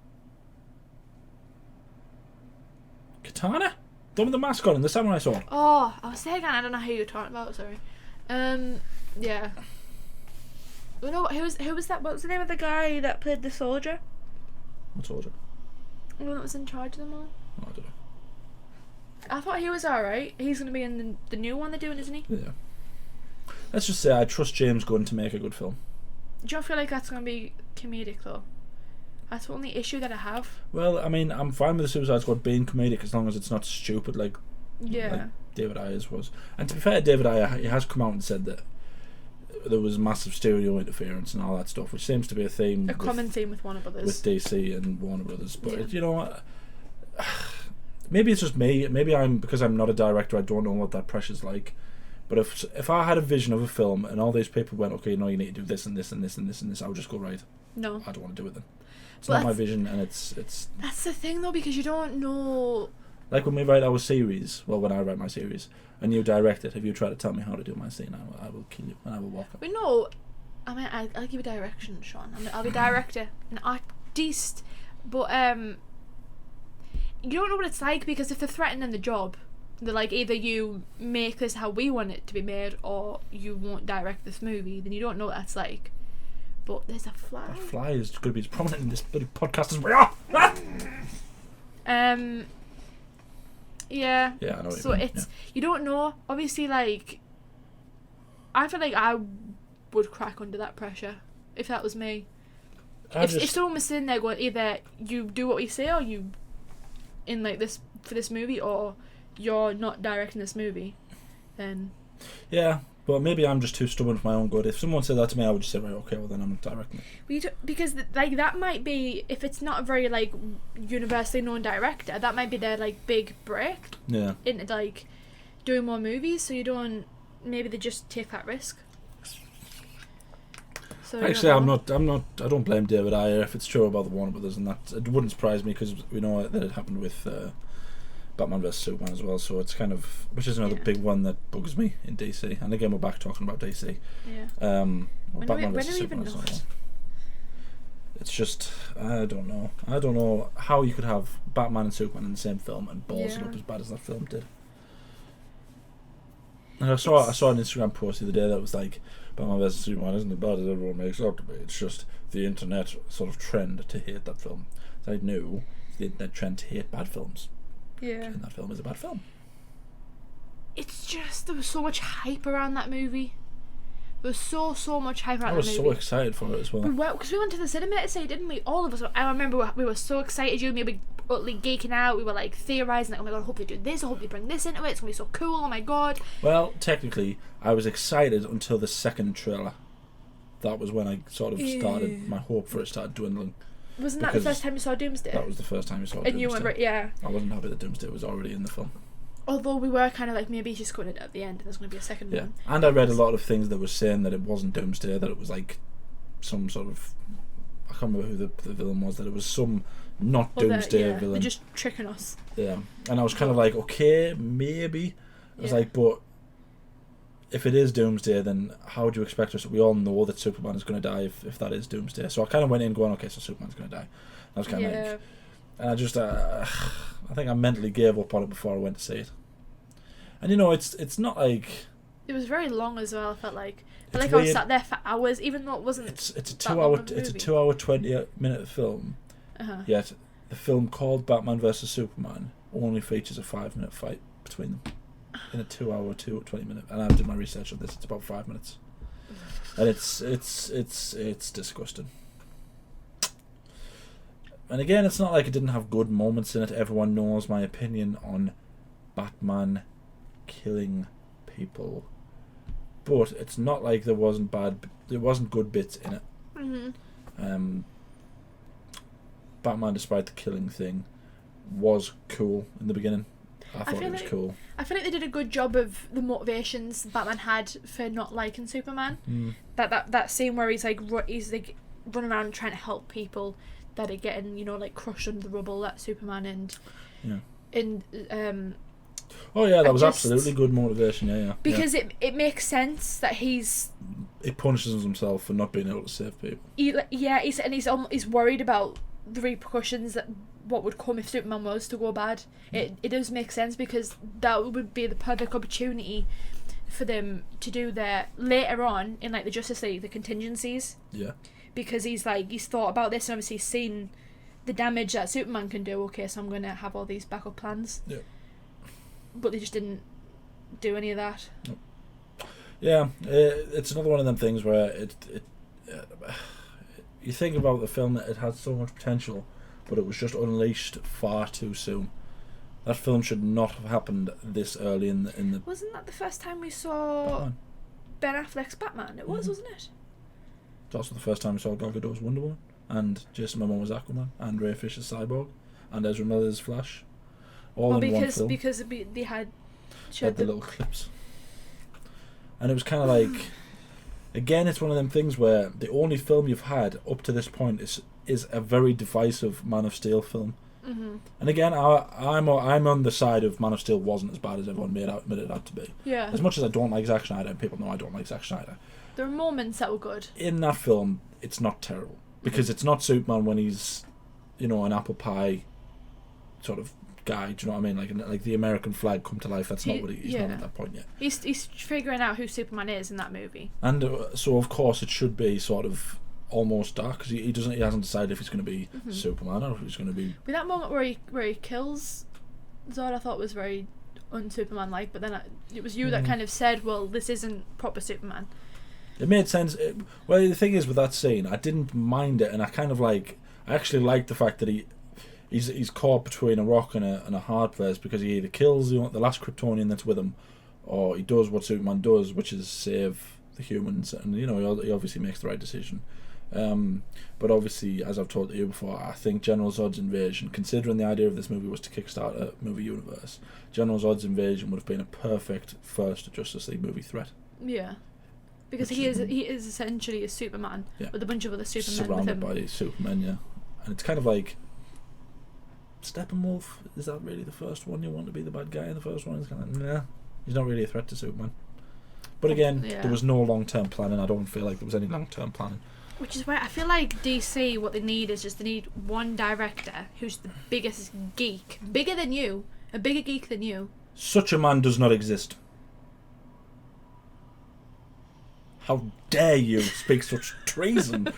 The one with the mask on and the samurai sword. Oh, I was saying, I don't know who you're talking about. Sorry. Yeah. You know who was that? What was the name of the guy that played the soldier? What soldier? The one that was in charge of them all. Oh, I don't know. I thought he was alright. He's going to be in the new one they're doing, isn't he? Yeah. Let's just say I trust James Gunn to make a good film. Do you feel like that's going to be comedic, though? That's the only issue that I have. Well, I mean, I'm fine with the Suicide Squad being comedic as long as it's not stupid like David Ayer's was. And to be fair, David Ayer, he has come out and said that there was massive studio interference and all that stuff, which seems to be a theme. A common theme with Warner Brothers. With DC and Warner Brothers. But, you know, maybe it's just me. Maybe because I'm not a director, I don't know what that pressure's like. But if I had a vision of a film and all these people went, okay, no, you need to do this and this and this and this and this, I would just go, right. No. I don't want to do it then. It's not my vision, and it's... That's the thing, though, because you don't know... Like when we write our series, well, when I write my series, and you direct it, if you try to tell me how to do my scene, I will kill you, and I will walk up. We know... I mean, I'll give you direction, Shaun. I'll be director, an artiste, but, you don't know what it's like, because if they're threatening the job, they're like, either you make this how we want it to be made, or you won't direct this movie, then you don't know what that's like. But there's a fly. That fly is going to be as prominent in this bloody podcast as we are. Yeah. Yeah, I know. So it's you don't know. Obviously, like I feel like I would crack under that pressure if that was me. If someone was sitting there going, either you do what we say, or you in like this for this movie, or you're not directing this movie, then. Yeah. But maybe I'm just too stubborn for my own good. If someone said that to me, I would just say, right, okay, well then I'm not directing it. Because like that might be, if it's not a very like universally known director, that might be their like big break. Yeah. Into like doing more movies, so you don't. Maybe they just take that risk. So actually, I don't blame David Ayer if it's true about the Warner Brothers, and that it wouldn't surprise me because we know that it happened with. Batman vs Superman as well, so it's kind of, which is another big one that bugs me in DC. And again, we're back talking about DC. Yeah. Batman vs Superman. It's just, I don't know how you could have Batman and Superman in the same film and balls it up as bad as that film did. And I saw an Instagram post the other day that was like, Batman vs Superman isn't as bad as everyone makes it out to be. It's just the internet sort of trend to hate that film. So I knew the internet trend to hate bad films. Yeah. And that film is a bad film. It's just, there was so much hype around that movie. There was so much hype around that movie. I was so excited for it as well. Because we went to the cinema to say, didn't we? All of us. I remember we were so excited. You and me were utterly geeking out. We were like theorising, like, oh my god, I hope they do this. I hope they bring this into it. It's going to be so cool. Oh my god. Well, technically, I was excited until the second trailer. That was when I sort of started, my hope for it started dwindling. Wasn't that the first time you saw Doomsday? That was the first time you saw Doomsday. And you went, yeah. I wasn't happy that Doomsday was already in the film. Although we were kind of like, maybe he's just going to at the end and there's going to be a second one. And I read a lot of things that were saying that it wasn't Doomsday, that it was like some sort of, I can't remember who the villain was, that it was some not Doomsday villain. They're just tricking us. Yeah. And I was kind of like, okay, maybe. I was like, but if it is Doomsday, then how do you expect us? We all know that Superman is going to die if that is Doomsday. So I kind of went in going, okay, so Superman's going to die. I was kind of like, and I just, I think I mentally gave up on it before I went to see it. And you know, it's not like. It was very long as well. I felt like I was sat there for hours, even though it wasn't. It's a 2 hour 20-minute film. Yet the film called Batman vs Superman only features a 5-minute fight between them. In a 2 hour 20-minute, and I did my research on this. It's about 5 minutes, and it's disgusting. And again, it's not like it didn't have good moments in it. Everyone knows my opinion on Batman killing people, but it's not like there wasn't good bits in it. Mm-hmm. Batman, despite the killing thing, was cool in the beginning. I thought it was cool. I feel like they did a good job of the motivations Batman had for not liking Superman. That scene where he's like running around trying to help people that are getting, you know, like crushed under the rubble. That Superman that was absolutely good motivation. Yeah. Because it makes sense that he punishes himself for not being able to save people. He's worried about the repercussions that what would come if Superman was to go bad. It does make sense, because that would be the perfect opportunity for them to do their later on in like the Justice League, the contingencies. Yeah. Because he's thought about this and obviously seen the damage that Superman can do. Okay, so I'm gonna have all these backup plans. Yeah. but they just didn't do any of that. Yeah, it's another one of them things where you think about the film that it had so much potential, but it was just unleashed far too soon. That film should not have happened this early in the. Wasn't that the first time we saw Batman. Ben Affleck's Batman? It was, wasn't it? It's also the first time we saw Gal Gadot's Wonder Woman, and Jason Momoa's Aquaman, and Ray Fisher's Cyborg, and Ezra Miller's Flash, all in one film. Because they had the little clips, and it was kind of like, again, it's one of them things where the only film you've had up to this point is a very divisive Man of Steel film. Mm-hmm. And again, I'm on the side of Man of Steel wasn't as bad as everyone made it out to be. Yeah. As much as I don't like Zack Snyder, and people know I don't like Zack Snyder, there are moments that were good. in that film, it's not terrible. Because it's not Superman when he's, an apple pie sort of guy, do you know what I mean? Like the American flag come to life, that's not what he's not at that point yet. He's figuring out who Superman is in that movie. And so, of course, it should be sort of almost dark, because he hasn't decided if he's going to be Superman or if he's going to be... With that moment where he kills Zod, I thought was very un-Superman-like, but then it was you that kind of said, well, this isn't proper Superman. It made sense. Well, the thing is with that scene, I didn't mind it, and I actually liked the fact that he's caught between a rock and a hard place, because he either kills the last Kryptonian that's with him, or he does what Superman does, which is save the humans, and he obviously makes the right decision. But obviously, as I've told you before, I think General Zod's invasion, considering the idea of this movie was to kickstart a movie universe, General Zod's invasion would have been a perfect first Justice League movie threat. Yeah. Because he is essentially a Superman with a bunch of other Supermen surrounded with him. by Supermen, yeah. And it's kind of like, Steppenwolf, is that really the first one you want to be the bad guy in the first one? It's kind of like, nah, he's not really a threat to Superman. But again, there was no long-term planning. I don't feel like there was any long-term planning. Which is why I feel like DC, what they need is they need one director who's the biggest geek, bigger than you, a bigger geek than you. Such a man does not exist. How dare you speak such treason?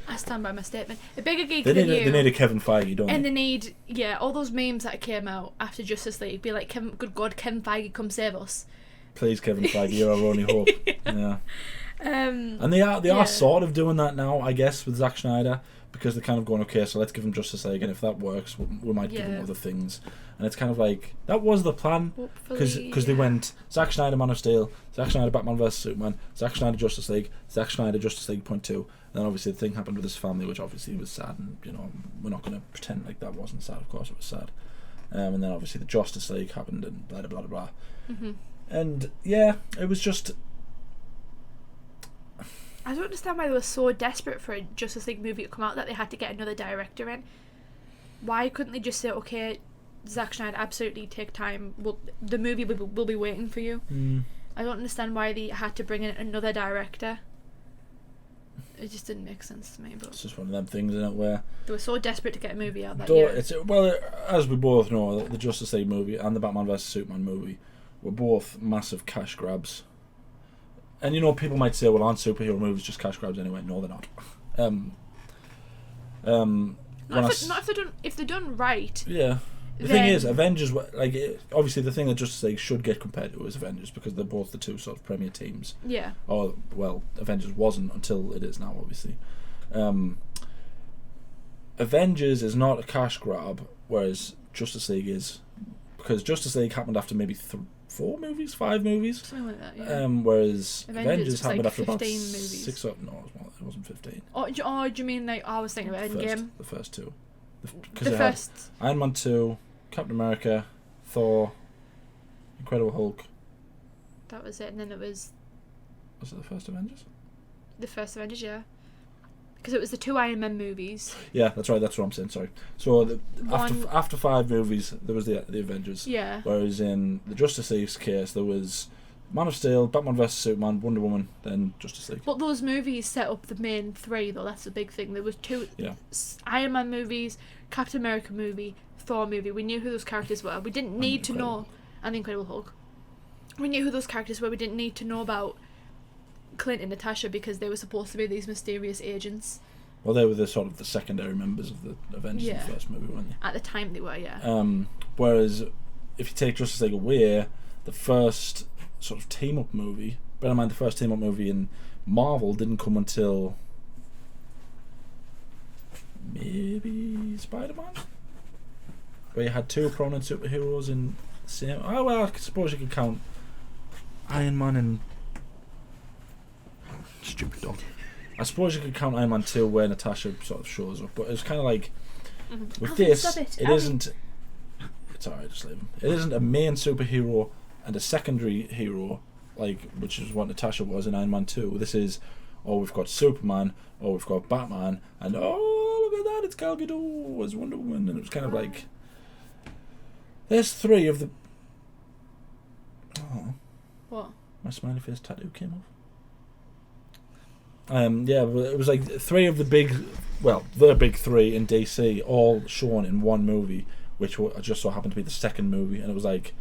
I stand by my statement. A bigger geek than you. They need a Kevin Feige, don't they? And they need, all those memes that came out after Justice League. Be like, good God, Kevin Feige, come save us. Please, Kevin Feige, you're our only hope. Yeah. And they are sort of doing that now, I guess, with Zack Snyder, because they're kind of going, okay, so let's give him Justice League, and if that works, we might give him other things. And it's kind of like, that was the plan, because they went Zack Snyder Man of Steel, Zack Snyder Batman vs Superman, Zack Snyder Justice League, Zack Snyder Justice League .2, and then obviously the thing happened with his family, which obviously was sad, and we're not going to pretend like that wasn't sad. Of course it was sad. And then obviously the Justice League happened, and blah blah blah blah. Mm-hmm. And yeah, it was just, I don't understand why they were so desperate for a Justice League movie to come out that they had to get another director in. Why couldn't they just say, okay, Zack Snyder, absolutely take time. The movie will be waiting for you. I don't understand why they had to bring in another director. It just didn't make sense to me. But it's just one of them things, isn't it, where they were so desperate to get a movie out that year. Well, as we both know, the Justice League movie and the Batman vs Superman movie were both massive cash grabs. And people might say, well, aren't superhero movies just cash grabs anyway? No, they're not. If they're done right. Yeah. The thing is, Avengers, obviously the thing that Justice League should get compared to is Avengers, because they're both the two sort of premier teams. Yeah. Or, well, Avengers wasn't until it is now, obviously. Avengers is not a cash grab, whereas Justice League is, because Justice League happened after maybe 5 movies? Something like that, yeah. Whereas Avengers happened after about 15 movies. 6 or... No, it wasn't 15. Oh, do you mean I was thinking about Endgame? The first two. The first... Iron Man 2, Captain America, Thor, Incredible Hulk. That was it, and then it was... Was it the first Avengers? The first Avengers, yeah. Because it was the 2 Iron Man movies. Yeah, that's right, that's what I'm saying, sorry. So after 5 movies, there was the Avengers. Yeah. Whereas in the Justice League's case, there was Man of Steel, Batman vs Superman, Wonder Woman, then Justice League. But those movies set up the main 3, though. That's the big thing. There was 2 Iron Man movies, Captain America movie, Thor movie. We knew who those characters were. We didn't need to know... And the Incredible Hulk. We knew who those characters were. We didn't need to know about Clint and Natasha, because they were supposed to be these mysterious agents. Well, they were the secondary members of the Avengers in the first movie, weren't they? At the time they were, yeah. Whereas if you take Justice League away, the first sort of team up movie. Bear in mind, the first team up movie in Marvel didn't come until maybe Spider-Man, where you had two prominent superheroes in the same. Oh well, I suppose you could count Iron Man and stupid dog. I suppose you could count Iron Man 2 where Natasha sort of shows up, but it's kind of like with Alvin, this, stop it. it isn't. It's alright, just leave him. It isn't a main superhero and a secondary hero, like which is what Natasha was in Iron Man 2. This is, oh, we've got Superman, oh, we've got Batman, and oh, look at that, it's Gal Gadot as Wonder Woman, and it was kind of like there's three of the. Oh, What? my smiley face tattoo came off. Yeah, but it was like three of the big, well, the big three in DC, all shown in one movie, which just so happened to be the second movie, and it was like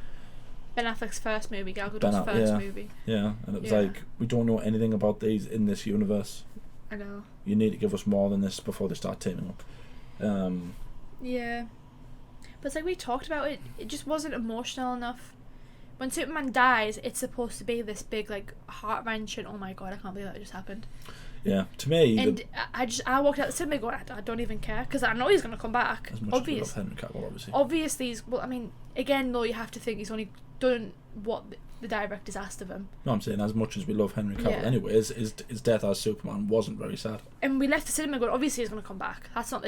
Ben Affleck's first movie, Gal Gadot's first movie. Yeah, and it was like, we don't know anything about these in this universe. I know. You need to give us more than this before they start teaming up. Yeah, but it's like we talked about it. It just wasn't emotional enough. When Superman dies, it's supposed to be this big, like, heart-wrenching, oh my god, I can't believe that just happened. Yeah, to me. And I walked out the cinema going, I don't even care, because I know he's going to come back. As much as we love Henry Cavill, obviously. Obviously, well, I mean, again, though, you have to think he's only done what the director's asked of him. No, I'm saying as much as we love Henry Cavill anyways, his death as Superman wasn't very sad. And we left the cinema going, obviously he's going to come back. That's not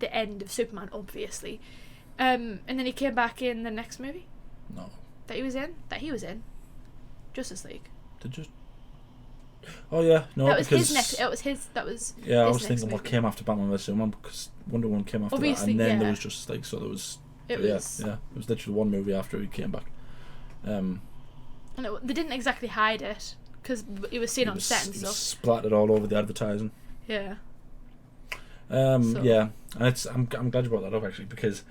the end of Superman, obviously. And then he came back in the next movie. No. That he was in. Justice League. Oh yeah, no. That was because his next. It was his. That was. Yeah, I his was thinking movie. what came after Batman vs Superman, because Wonder Woman came after that, and then there was Justice League. So there was. It was literally one movie after he came back. And they didn't exactly hide it because it was seen on set and stuff. Splattered all over the advertising. Yeah. Yeah, and I'm glad you brought that up actually, because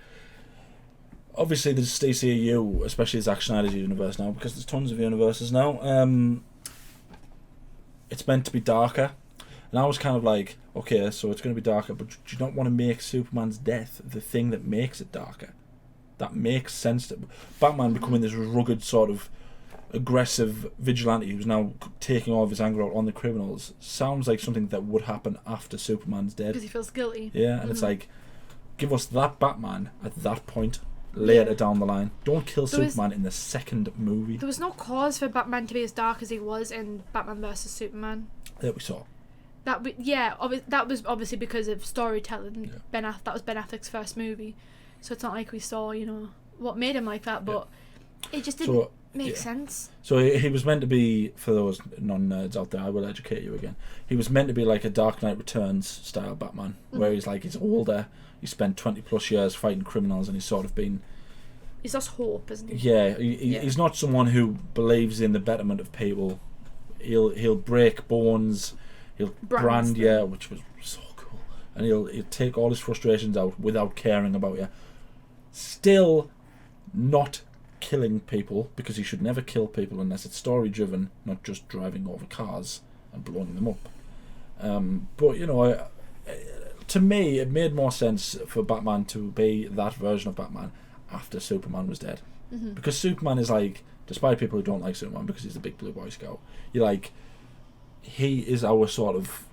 obviously there's DCEU, especially Zack Snyder's universe now, because there's tons of universes now. It's meant to be darker, and I was kind of like, okay, so it's going to be darker, but do you not want to make Superman's death the thing that makes it darker? That makes sense. To Batman becoming this rugged sort of aggressive vigilante who's now taking all of his anger out on the criminals sounds like something that would happen after Superman's dead. Because he feels guilty. Yeah, and it's like, give us that Batman at that point. Later down the line, don't kill Superman in the second movie. There was no cause for Batman to be as dark as he was in Batman vs Superman. That we saw. That was obviously because of storytelling. Yeah. That was Ben Affleck's first movie, so it's not like we saw, what made him like that, but it just didn't make sense. So he was meant to be, for those non-nerds out there, I will educate you again. He was meant to be like a Dark Knight Returns style Batman, where he's older. He spent 20 plus years fighting criminals, and he's sort of been. He's lost hope, isn't he? Yeah, he's not someone who believes in the betterment of people. He'll break bones. He'll brand which was so cool, and he'll take all his frustrations out without caring about you. Still, not killing people, because he should never kill people unless it's story driven, not just driving over cars and blowing them up. But to me, it made more sense for Batman to be that version of Batman after Superman was dead. Mm-hmm. Because Superman is like, despite people who don't like Superman because he's the big blue Boy Scout, he is our sort of,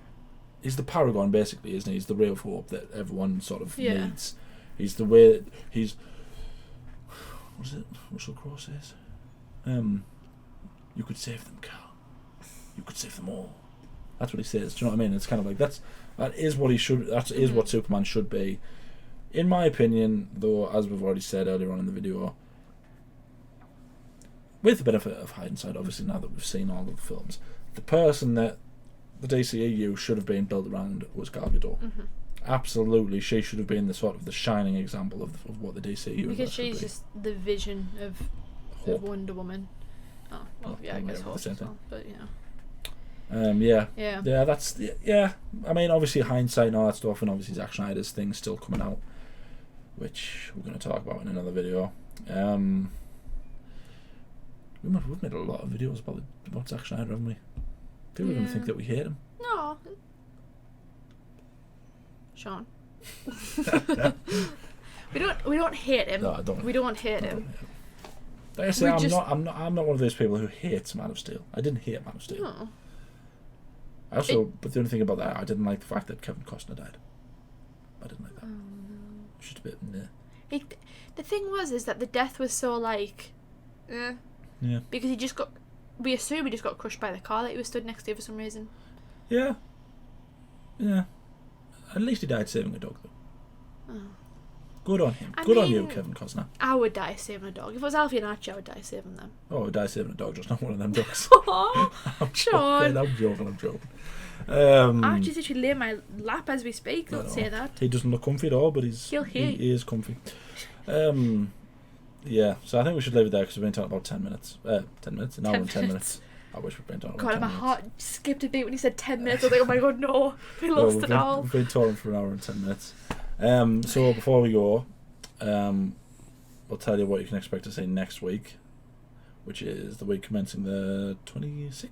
he's the paragon basically, isn't he? He's the ray of hope that everyone sort of needs. He's the way, he's, what is it Russell Crowe says? You could save them, Carl. You could save them all. That's what he says. Do you know what I mean? It's kind of like, that is what he should. That is what Superman should be, in my opinion. Though, as we've already said earlier on in the video, with the benefit of hindsight, obviously now that we've seen all of the films, the person that the DCEU should have been built around was Gal Gadot. Mm-hmm. Absolutely, she should have been the sort of the shining example of what the DCEU. Because she's just the vision of Wonder Woman. Oh well, I guess Hope as well, but I mean, obviously hindsight and all that stuff, and obviously Zack Snyder's thing still coming out, which we're going to talk about in another video. We've made a lot of videos about Zack Snyder, haven't we? People are going to think that we hate him. No, Shaun. We don't hate him. No, I don't. We don't hate him. Like I say, I'm not one of those people who hates Man of Steel. I didn't hate Man of Steel. No. But the only thing about that, I didn't like the fact that Kevin Costner died. I didn't like that. Oh, no. It's just a bit. The thing is that the death was so Yeah. because we assume he just got crushed by the car that he was stood next to for some reason. Yeah. Yeah. At least he died saving a dog, though. Oh. Good on him. I Good on mean, you, Kevin Costner. I would die saving a dog. If it was Alfie and Archie, I would die saving them. Oh, I would die saving a dog, just not one of them dogs. I'm Shaun. joking. Archie's literally laying my lap as we speak. Don't say that. He doesn't look comfy at all, but he is comfy. Yeah, so I think we should leave it there because we've been talking about 10 minutes. 10 minutes? An hour and 10 minutes. I wish we'd been talking about 10 minutes. God, my heart skipped a beat when he said 10 minutes. I was like, oh my god, no. We lost it all. We've been talking for an hour and 10 minutes. So before we go, we'll tell you what you can expect to see next week, which is the week commencing the 26th.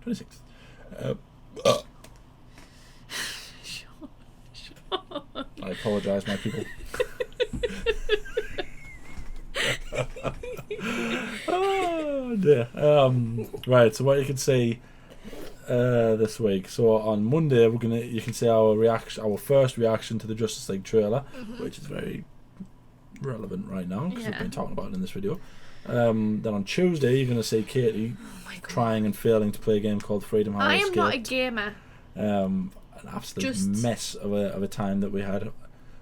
26th. I apologise, my people. Oh dear. Right, so what you can see this week. So on Monday you can see our first reaction to the Justice League trailer, which is very relevant right now because we've been talking about it in this video. Then on Tuesday you're going to see Katie trying and failing to play a game called Freedom High I am Escape. not a gamer. An absolute mess of a time that we had.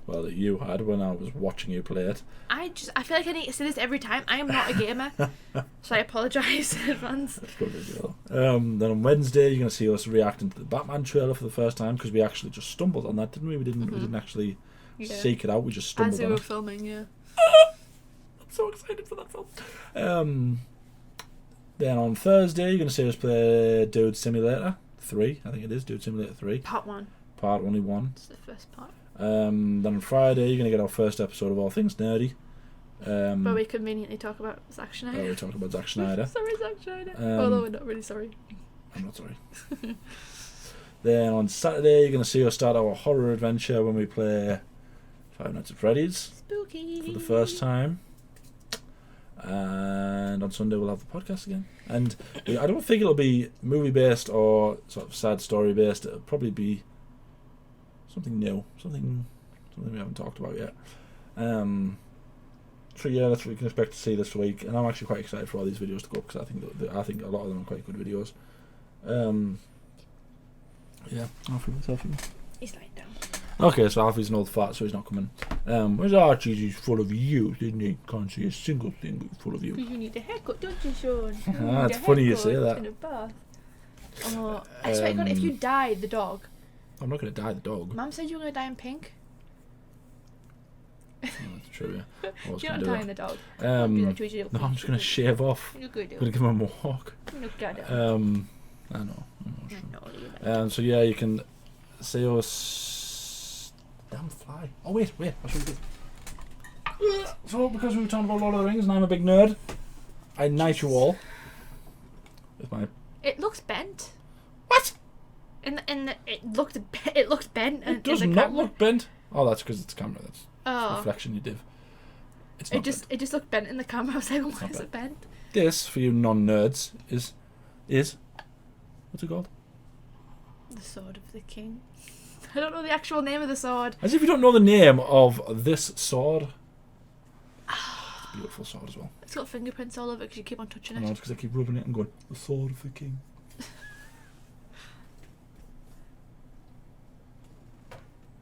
Well, that you had when I was watching you play it. I feel like I need to say this every time. I am not a gamer, so I apologise in advance. That's good video. Then on Wednesday you're going to see us reacting to the Batman trailer for the first time because we actually just stumbled on that, didn't we? We didn't actually seek it out. We just stumbled as we on were it. filming, yeah. I'm so excited for that film. Then on Thursday you're going to see us play Dude Simulator 3. I think it is Dude Simulator 3. Part 1. Part only 1. It's the first part. Then on Friday you're going to get our first episode of All Things Nerdy. Where we conveniently talk about Zack Schneider. We're talking about Zack Schneider. Sorry, Zack Schneider. Although we're not really sorry. I'm not sorry. Then on Saturday you're going to see us start our horror adventure when we play Five Nights at Freddy's. Spooky. For the first time. And on Sunday we'll have the podcast again. And I don't think it'll be movie based or sort of sad story based. It'll probably be something new, something we haven't talked about yet. So yeah, that's what you can expect to see this week, and I'm actually quite excited for all these videos to go because I think a lot of them are quite good videos. Yeah, Alfie. He's lying down. Okay, so Alfie's an old fart, so he's not coming. Whereas Archie's he's full of you, didn't he? Can't see a single thing but full of you. Because you need a haircut, don't you, Shaun? It's funny you say that. In a bath. Oh, I swear to God, if you died the dog. I'm not going to dye the dog. Mum said you were going to die in pink. Oh, that's true, yeah. You're not dying the dog. No, I'm just going to shave off. You're good. I'm going to give him a mohawk. I know. So yeah, you can see us. Damn fly. Oh wait. I should do. So because we were talking about Lord of the Rings and I'm a big nerd, I knight you all with my. It looks bent. What? It looked bent. It does not look bent. Oh, that's because it's camera. That's reflection you div. It just looked bent in the camera. I was like, why is it bent? This, for you non-nerds, is what's it called? The Sword of the King. I don't know the actual name of the sword. As if you don't know the name of this sword. It's a beautiful sword as well. It's got fingerprints all over it because you keep on touching No, it. it's because I keep rubbing it and going, the Sword of the King. What's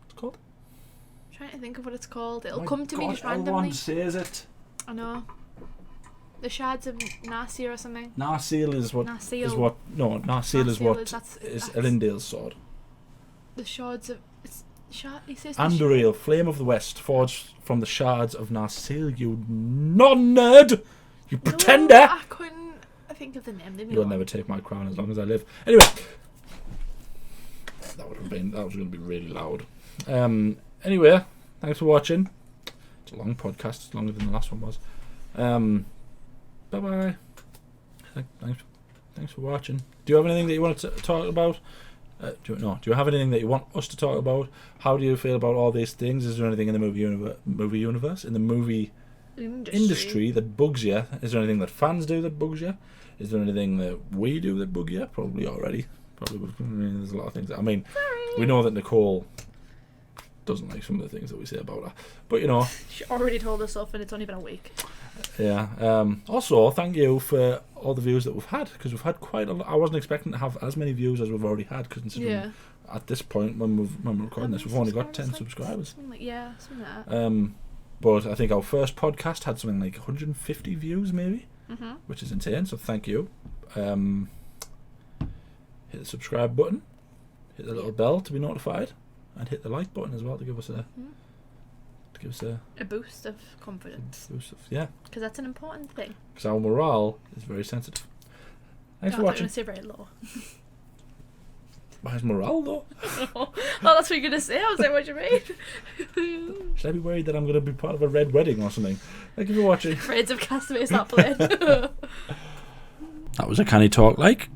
it called? I'm trying to think of what it's called. It'll come to me just randomly. Everyone says it. I know. The Shards of Narsil or something. Narsil is what. Narsil. Is what? No, Narsil is what is Elendil's sword. The Shards of. He says Anduril, Flame of the West, forged from the shards of Narsil. You non-nerd, you pretender. No, I couldn't think of the name. You'll never take my crown as long as I live. Anyway, that was going to be really loud. Anyway, thanks for watching. It's a long podcast. It's longer than the last one was. Bye bye. Thanks for watching. Do you have anything that you want to talk about? Do you have anything that you want us to talk about? How do you feel about all these things? Is there anything in the movie universe, in the movie industry that bugs you? Is there anything that fans do that bugs you? Is there anything that we do that bug you? Probably already. There's a lot of things. We know that Nicole doesn't like some of the things that we say about her, but she already told us off, and it's only been a week. Yeah. Also, thank you for all the views that we've had, because we've had quite a lot. I wasn't expecting to have as many views as we've already had, because at this point when we're recording this, we've only got 10 subscribers. Something like that. But I think our first podcast had something like 150 views, maybe, which is insane. So thank you. Hit the subscribe button, hit the little bell to be notified, and hit the like button as well to give us a boost of confidence. Yeah. Because that's an important thing. Because our morale is very sensitive. Thanks for watching. I was going to say very low. Why is morale low? Oh, that's what you're going to say? I was like, what do you mean? Should I be worried that I'm going to be part of a red wedding or something? Thank you for watching. Raids of Castaways not playing. That was a Canny Talk like.